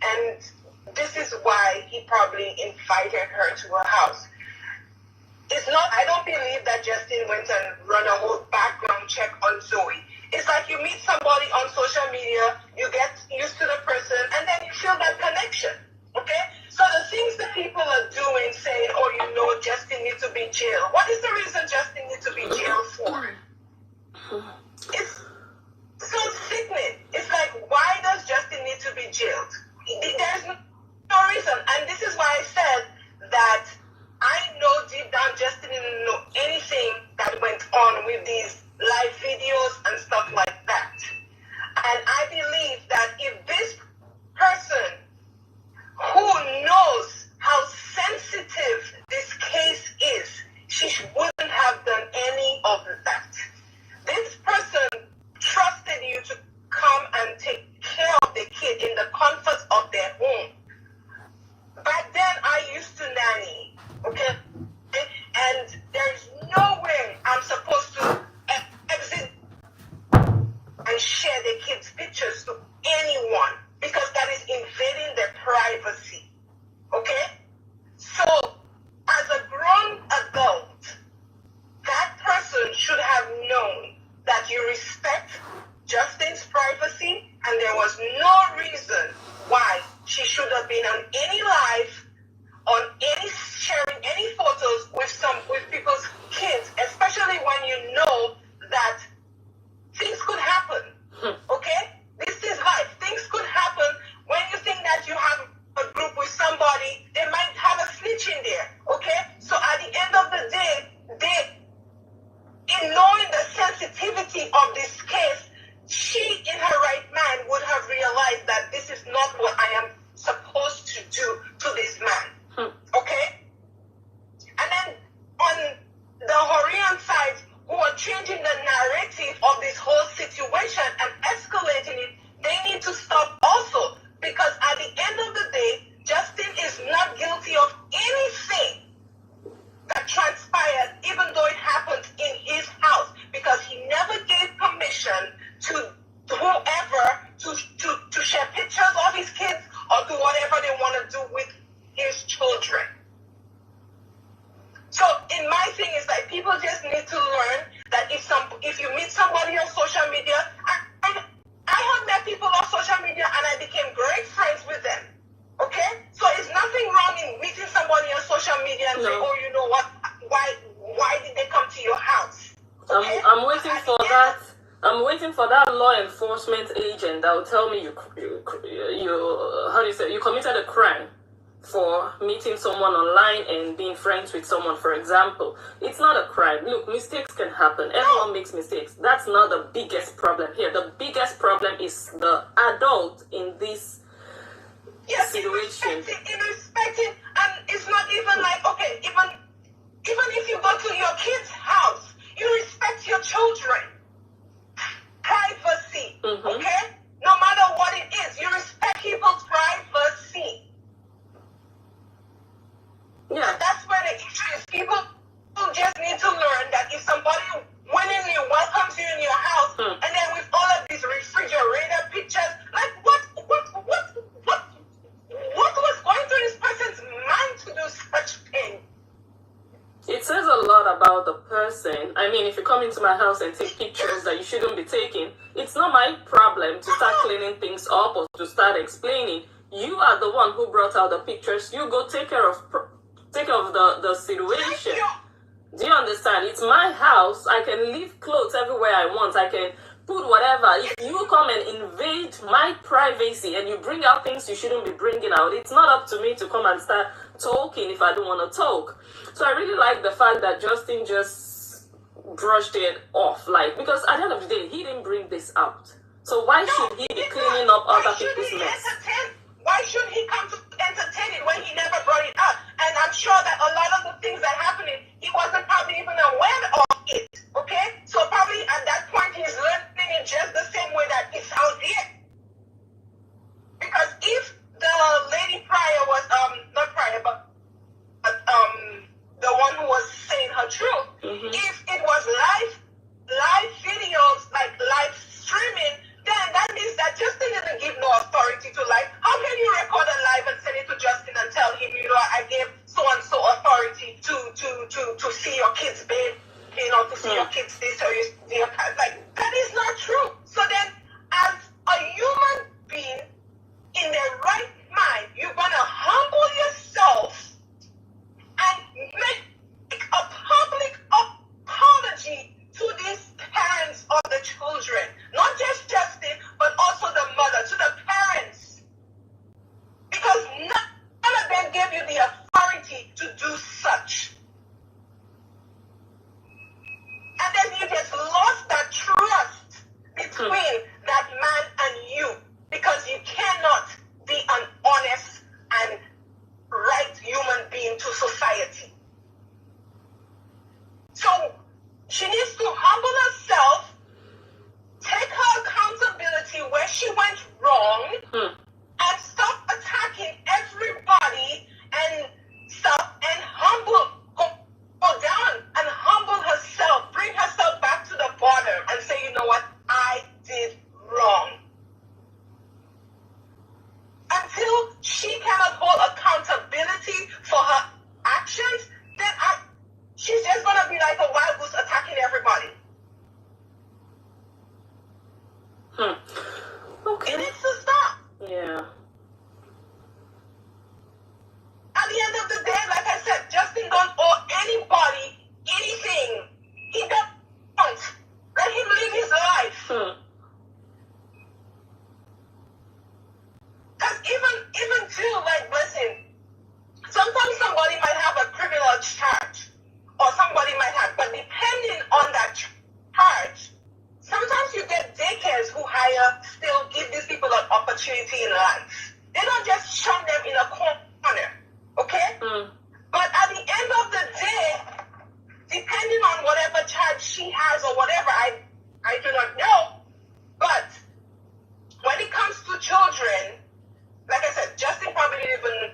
and this is why he probably invited her to her house. It's not, I don't believe that Justin went and run a whole background check on Zoe. It's like you meet somebody on social media, you get used to the person, and then you feel that connection. Okay? So the things that people are doing, saying, oh, you know, Justin needs to be jailed. What is the reason Justin needs to be jailed for? It's so sickening. It's like, why does Justin need to be jailed? There's no reason. And this is why I said that I know deep down Justin didn't know anything that went on with these live videos and stuff like that. And I believe that if this person who knows how sensitive this case is, she wouldn't have done any of that. This person trusted you to come and take care of the kid in the comfort of their home. Back then, I used to nanny, okay? And there's no way I'm supposed to exit and share the kids' pictures to anyone, because that is invading their privacy, okay? So, as a grown adult, that person should have known that you respect Justin's privacy, and there was no reason why she should have been on any live, on any sharing any photos with people's kids, especially when you know that things could happen. Okay? This is life. Things could happen. When you think that you have a group with somebody, they might have a snitch in there. Okay? So at the end of the day, in knowing the sensitivity of this case, she, in her right mind, would have realized that this is not what I am supposed to do to this man. Okay? And then on the Horian side, who are changing the narrative of this whole situation and escalating it, they need to stop also. Because at the end of the day, Justin is not guilty of anything that transpired, even though it happened in his house, because he never gave permission to whoever to share pictures of his kids or do whatever they want to do with his children. So in my thing is like, people just need to learn that if you meet somebody on social media, I have met people on social media and I became great friends with them. Okay? So it's nothing wrong in meeting somebody on social media and say, oh, you know what? Why did they come to your house? Okay? I'm waiting for that. I'm waiting for that law enforcement agent that will tell me you how do you say, you committed a crime for meeting someone online and being friends with someone, for example. It's not a crime. Look, mistakes can happen. Everyone makes mistakes. That's not the biggest problem here. The biggest problem is the adult in this situation. In respecting, and it's not even like, okay, even if you go to your kid's house, you respect your children. Privacy, okay? No matter what it is, you respect people's privacy. Yeah. And that's where the issue is. People just need to learn that if somebody willingly welcomes you in your house, and then with all of these refrigerator pictures, like what was going through this person's mind to do such thing? It says a lot about the person. I mean, if you come into my house and take pictures that you shouldn't be taking, it's not my problem to start cleaning things up or to start explaining. You are the one who brought out the pictures. You go take care of the situation. Do you understand? It's my house. I can leave clothes everywhere I want. I can put whatever. If you come and invade my privacy and you bring out things you shouldn't be bringing out, it's not up to me to come and start talking if I don't want to talk. So I really like the fact that Justin just brushed it off, like, because at the end of the day, he didn't bring this out. So why should he be cleaning up other people's mess? Why should he come to entertain it when he never brought it up? And I'm sure that a lot of the things that happening, he wasn't probably even aware of it. Okay? So probably at that point he's learning it just the same way that it sounds here. Because if the lady prior was not prior, but the one who was saying her truth, if it was live videos, like live streaming, then that means that Justin didn't give no authority to live. How can you record a live and send it to Justin and tell him, you know, I gave so and so authority to see your kids bathe, you know, to see your kids this or your like that is not true. So then, as a human being in their right mind, you're gonna humble yourself and make a public apology to these parents of the children. Not just Justin, but also the mother, to the parents. Because none of them gave you the authority to do such. And then you just lost that trust between that man and you. Because you cannot be an honest and right human being to society. So she needs to humble herself, take her accountability where she went wrong, and stop attacking everybody and stop and go down and humble herself, bring herself back to the border and say, you know what, I did wrong. Until she cannot hold accountability for her actions, then she's just going to be like a wild goose attacking everybody. Okay. It needs to stop. Yeah. At the end of the day, like I said, Justin don't owe anybody anything. He don't. Let him live his life. Because even too, like, listen, sometimes somebody might have a criminal charge, or somebody might have, but depending on that charge, sometimes you get daycares who still give these people an opportunity in life. They don't just shun them in a corner, okay? But at the end of the day, depending on whatever charge she has or whatever, I do not know, but when it comes to children, like I said, Justin probably didn't even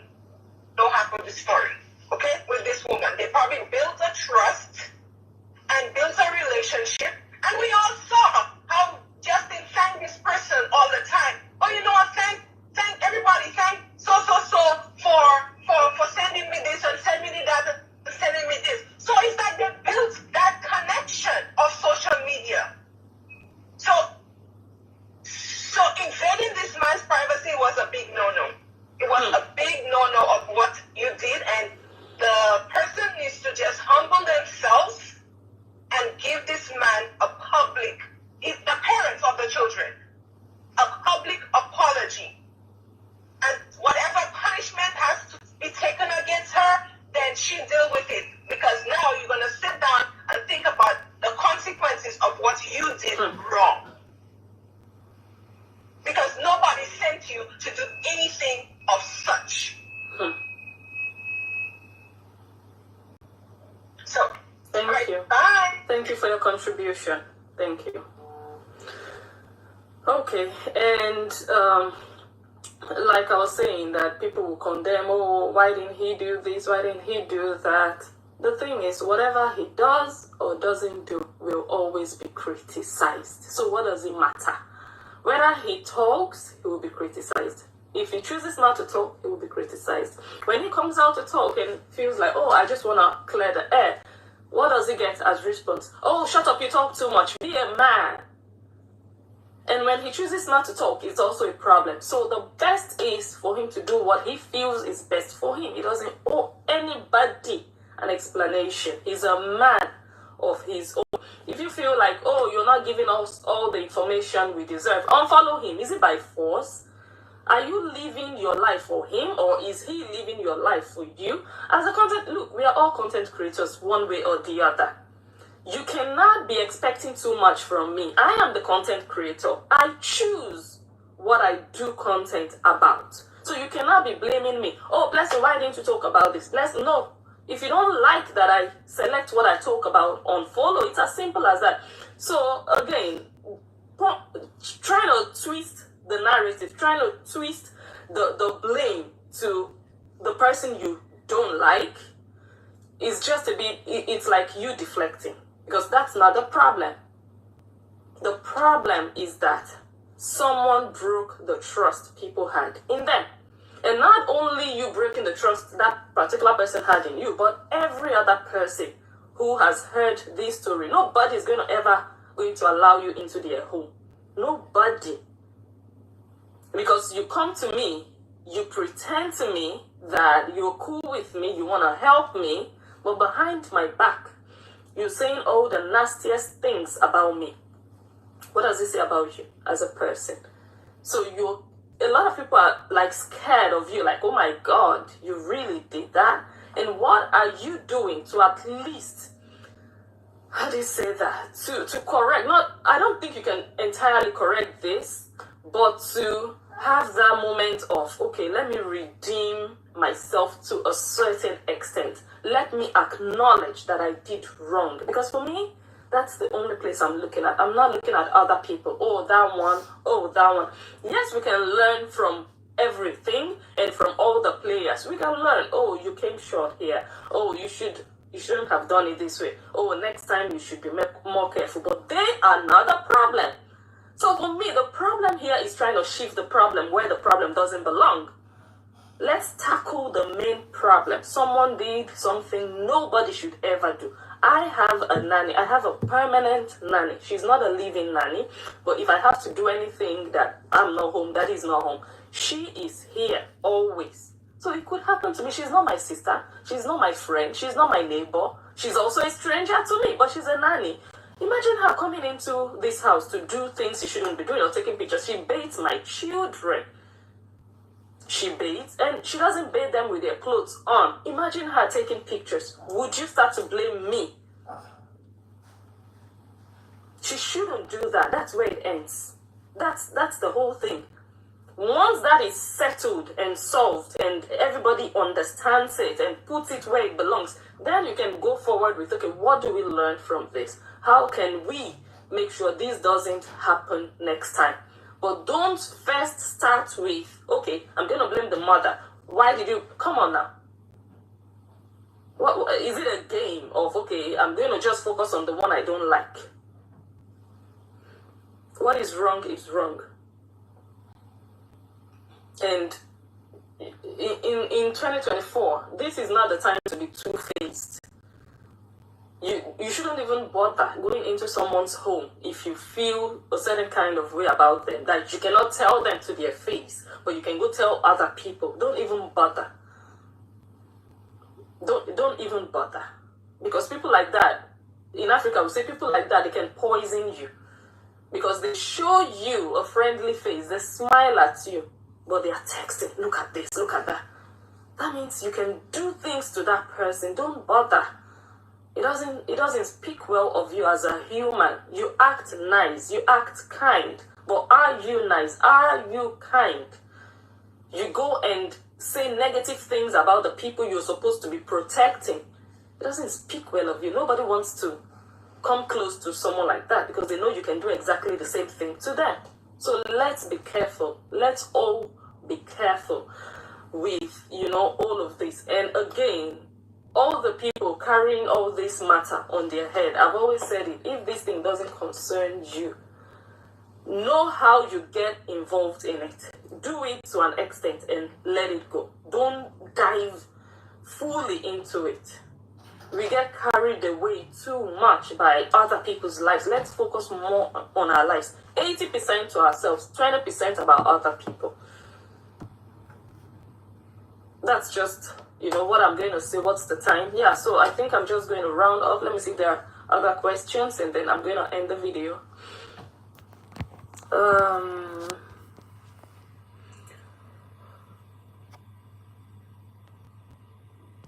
know half of the story, okay, with this woman. They probably built a trust and built a relationship, and we all saw how Justin thanked this person all the time. Oh, you know what, thank everybody, thank so for sending me this and sending me that and sending me this. So it's like they built that connection of social media. So invading this man's privacy was a big no-no. It was a big no-no of what you did, and the person needs to just humble themselves and give this man the parents of the children, a public apology. And whatever punishment has to be taken against her, then she deal with it. Because now you're going to sit down and think about the consequences of what you did wrong. Because nobody sent you to do anything of such. So, Thank you. Bye. Thank you for your contribution. Thank you. Okay, and like I was saying, that people will condemn, oh, why didn't he do this? Why didn't he do that? The thing is, whatever he does or doesn't do will always be criticized. So what does it matter? Whether he talks, he will be criticized. If he chooses not to talk, he will be criticized. When he comes out to talk and feels like, oh, I just want to clear the air, what does he get as response? Oh, shut up, you talk too much. Be a man. And when he chooses not to talk, it's also a problem. So the best is for him to do what he feels is best for him. He doesn't owe anybody an explanation. He's a man of his own. If you feel like, oh, you're not giving us all the information we deserve, unfollow him. Is it by force? Are you living your life for him, or is he living your life for you? As a content, look, we are all content creators one way or the other. you cannot be expecting too much from me. I am the content creator. I choose what I do content about. So you cannot be blaming me. Oh, Blessing, why didn't you talk about this? Blessing, no. If you don't like that I select what I talk about, unfollow. It's as simple as that. So again, trying to twist the narrative, trying to twist the blame to the person you don't like is just a bit, it's like you deflecting. Because that's not the problem. The problem is that someone broke the trust people had in them. And not only you breaking the trust that particular person had in you, but every other person who has heard this story. Nobody is going to allow you into their home. Nobody. Because you come to me, you pretend to me that you're cool with me, you want to help me, but behind my back, you're saying all the nastiest things about me. What does it say about you as a person? So a lot of people are like scared of you, like, oh my God, you really did that? And what are you doing to at least, how do you say that? To correct, I don't think you can entirely correct this, but to have that moment of, okay, let me redeem myself to a certain extent. Let me acknowledge that I did wrong. Because for me, that's the only place I'm looking at. I'm not looking at other people. Oh, that one. Oh, that one. Yes, we can learn from everything and from all the players. We can learn. Oh, you came short here. Oh, you shouldn't have done it this way. Oh, next time you should be more careful. But they are not the problem. So for me, the problem here is trying to shift the problem where the problem doesn't belong. Let's tackle the main problem. Someone did something nobody should ever do. I have a nanny. I have a permanent nanny. She's not a living nanny. But if I have to do anything that I'm not home, that is not home, she is here always. So it could happen to me. She's not my sister. She's not my friend. She's not my neighbor. She's also a stranger to me, but she's a nanny. Imagine her coming into this house to do things she shouldn't be doing or taking pictures. She bathes my children. She bathes and she doesn't bathe them with their clothes on. Imagine her taking pictures. Would you start to blame me? She shouldn't do that. That's where it ends. That's the whole thing. Once that is settled and solved and everybody understands it and puts it where it belongs, then you can go forward with, okay, what do we learn from this? How can we make sure this doesn't happen next time? But don't first start with, okay, I'm going to blame the mother. Why did you, come on now. What is it a game of, okay, I'm going to just focus on the one I don't like? What is wrong is wrong. And in 2024, this is not the time to be two-faced. You shouldn't even bother going into someone's home if you feel a certain kind of way about them that you cannot tell them to their face, but you can go tell other people. Don't even bother. Don't even bother. Because people like that, in Africa, we say people like that, they can poison you. Because they show you a friendly face, they smile at you, but they are texting, look at this, look at that. That means you can do things to that person. Don't bother. It doesn't speak well of you as a human. You act nice, you act kind, but are you nice? Are you kind? You go and say negative things about the people you're supposed to be protecting. It doesn't speak well of you. Nobody wants to come close to someone like that because they know you can do exactly the same thing to them. So let's be careful. Let's all be careful with, all of this. And again, all the people carrying all this matter on their head, I've always said it, if this thing doesn't concern you, know how you get involved in it. Do it to an extent and let it go. Don't dive fully into it. We get carried away too much by other people's lives. Let's focus more on our lives. 80% to ourselves, 20% about other people. That's just, what I'm going to say. What's the time? Yeah, so I think I'm just going to round off. Let me see if there are other questions, and then I'm going to end the video.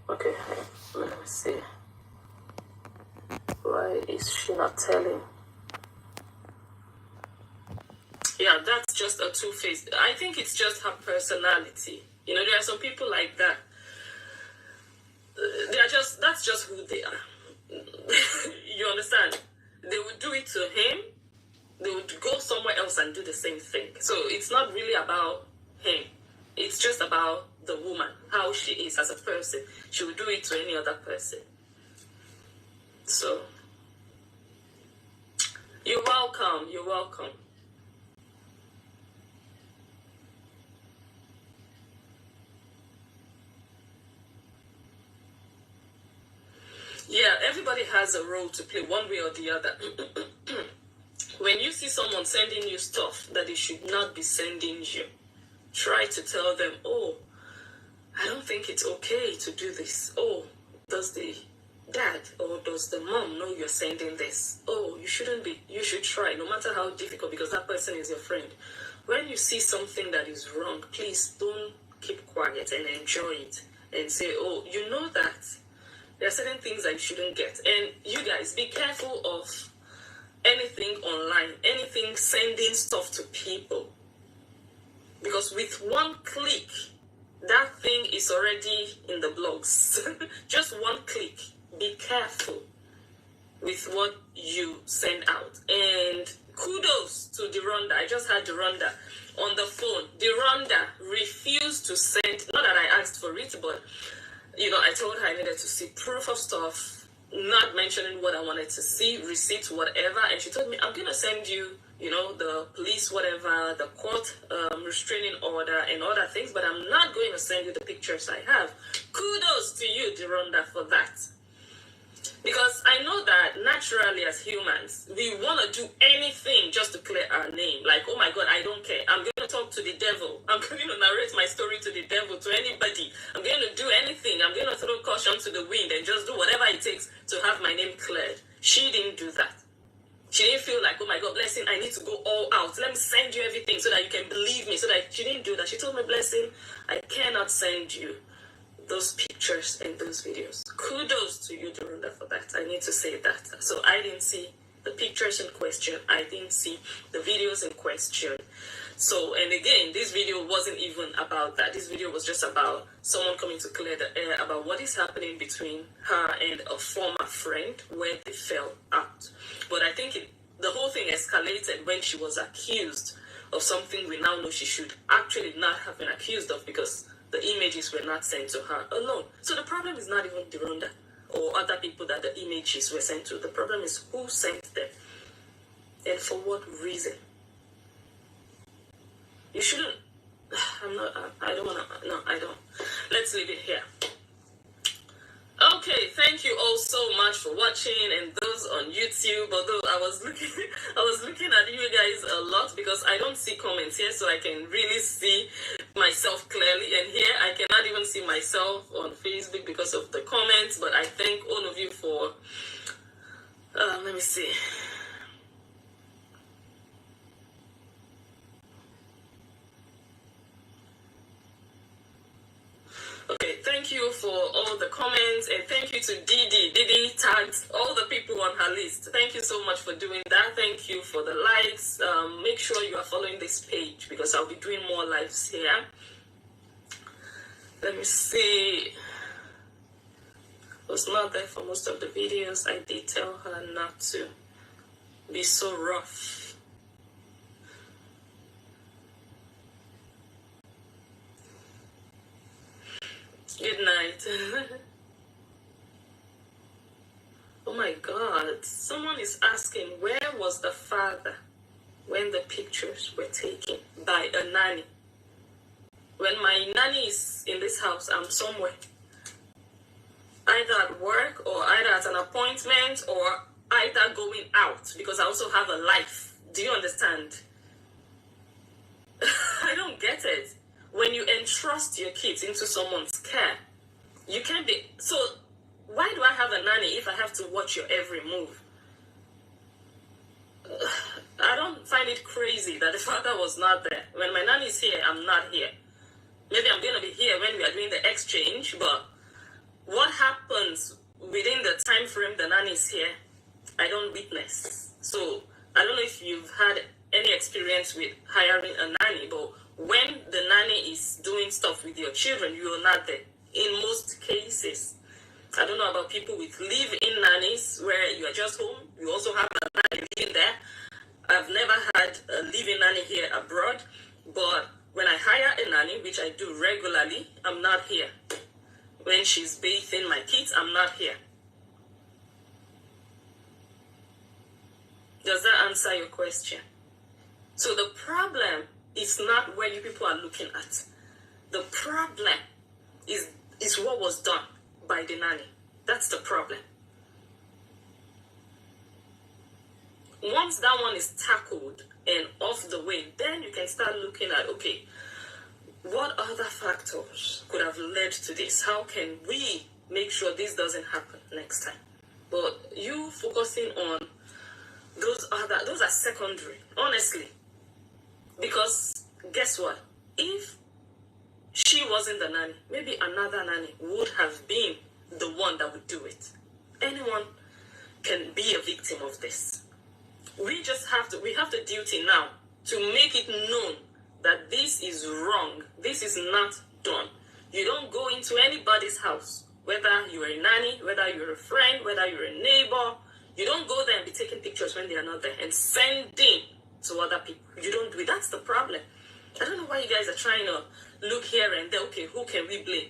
Okay, let me see. Why is she not telling? Yeah, that's just a two-faced. I think it's just her personality. You know, there are some people like that. That's just who they are. You understand? They would do it to him. They would go somewhere else and do the same thing. So it's not really about him. It's just about the woman, how she is as a person. She would do it to any other person. So, you're welcome. You're welcome. Yeah, everybody has a role to play one way or the other. When you see someone sending you stuff that they should not be sending you, try to tell them, oh, I don't think it's okay to do this. Oh, does the dad or does the mom know you're sending this? Oh, you shouldn't be. You should try, no matter how difficult, because that person is your friend. When you see something that is wrong, please don't keep quiet and enjoy it and say, oh, you know that there are certain things that you shouldn't get. And you guys, be careful of anything online, anything sending stuff to people. Because with one click, that thing is already in the blogs. Just one click. Be careful with what you send out. And kudos to Drhonda. I just had Drhonda on the phone. Drhonda refused to send, not that I asked for it, but you know, I told her I needed to see proof of stuff, not mentioning what I wanted to see, receipts, whatever. And she told me, I'm going to send you, you know, the police, whatever, the court restraining order and other things, but I'm not going to send you the pictures I have. Kudos to you, Drhonda, for that. Because I know that naturally as humans, we want to do anything just to clear our name. Like, oh my God, I don't care. I'm going to talk to the devil. I'm going to narrate my story to the devil, to anybody. I'm going to do anything. I'm going to throw caution to the wind and just do whatever it takes to have my name cleared. She didn't do that. She didn't feel like, oh my God, Blessing, I need to go all out. Let me send you everything so that you can believe me. So that she didn't do that. She told me, Blessing, I cannot send you those pictures and those videos. Kudos to you, Drhonda, for that. I need to say that. So I didn't see the pictures in question. I didn't see the videos in question. So, and again, this video wasn't even about that. This video was just about someone coming to clear the air about what is happening between her and a former friend where they fell out. But I think the whole thing escalated when she was accused of something we now know she should actually not have been accused of, because the images were not sent to her alone. So the problem is not even Drhonda or other people that the images were sent to. The problem is who sent them and for what reason. You shouldn't. I don't want to. No, I don't. Let's leave it here. Okay, thank you all so much for watching, and those on YouTube. Although I was looking at you guys a lot because I don't see comments here, so I can really see myself clearly. And here I cannot even see myself on Facebook because of the comments. But I thank all of you for. Let me see. Okay, thank you for all the comments, and thank you to Didi. Didi tagged all the people on her list. Thank you so much for doing that. Thank you for the likes. Make sure you are following this page because I'll be doing more lives here. Let me see. I was not there for most of the videos. I did tell her not to be so rough. Good night. Oh my God. Someone is asking, where was the father when the pictures were taken by a nanny? When my nanny is in this house, I'm somewhere. Either at work or either at an appointment or either going out because I also have a life. Do you understand? I don't get it. When you entrust your kids into someone's care, you can't be... So, why do I have a nanny if I have to watch your every move? I don't find it crazy that the father was not there. When my nanny is here, I'm not here. Maybe I'm going to be here when we are doing the exchange, but what happens within the time frame the nanny is here I don't witness. So I don't know if you've had any experience with hiring a nanny, but when the nanny is doing stuff with your children, you are not there. In most cases, I don't know about people with live-in nannies where you are just home. You also have a nanny living there. I've never had a live-in nanny here abroad, but when I hire a nanny, which I do regularly, I'm not here. When she's bathing my kids, I'm not here. Does that answer your question? So the problem is not where you people are looking at. The problem is what was done by the nanny. That's the problem. Once that one is tackled and off the way, then you can start looking at, okay, what other factors could have led to this? How can we make sure this doesn't happen next time? But you focusing on those are secondary, honestly. Because guess what? If she wasn't the nanny, maybe another nanny would have been the one that would do it. Anyone can be a victim of this. We have the duty now to make it known that this is wrong. This is not done. You don't go into anybody's house, whether you're a nanny, whether you're a friend, whether you're a neighbor. You don't go there and be taking pictures when they are not there and sending to other people. You don't do it. That's the problem. I don't know why you guys are trying to look here and there. Okay, who can we blame?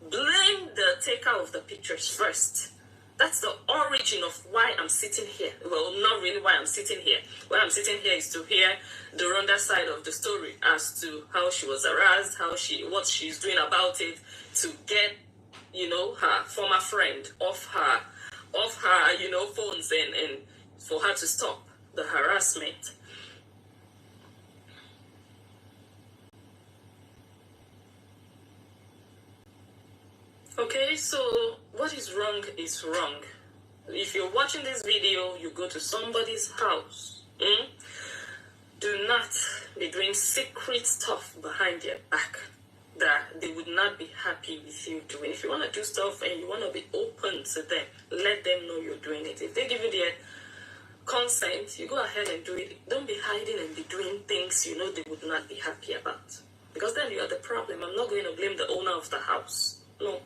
Blame the taker of the pictures first. That's the origin of why I'm sitting here. Well, not really why I'm sitting here. Why I'm sitting here is to hear the Drhonda side of the story as to how she was harassed, what she's doing about it, to get, her former friend off her, phones and for her to stop the harassment. Okay, so what is wrong is wrong. If you're watching this video, you go to somebody's house. Do not be doing secret stuff behind their back that they would not be happy with you doing. If you want to do stuff and you want to be open to them, let them know you're doing it. If they give you their consent, you go ahead and do it. Don't be hiding and be doing things you know they would not be happy about. Because then you are the problem. I'm not going to blame the owner of the house. No.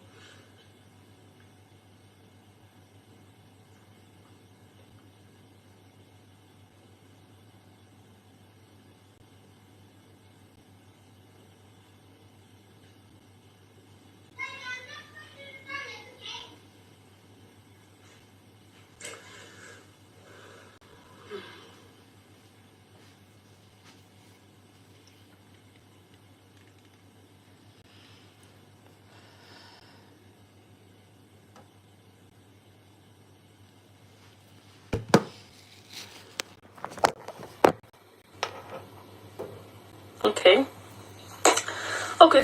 Okay. Okay.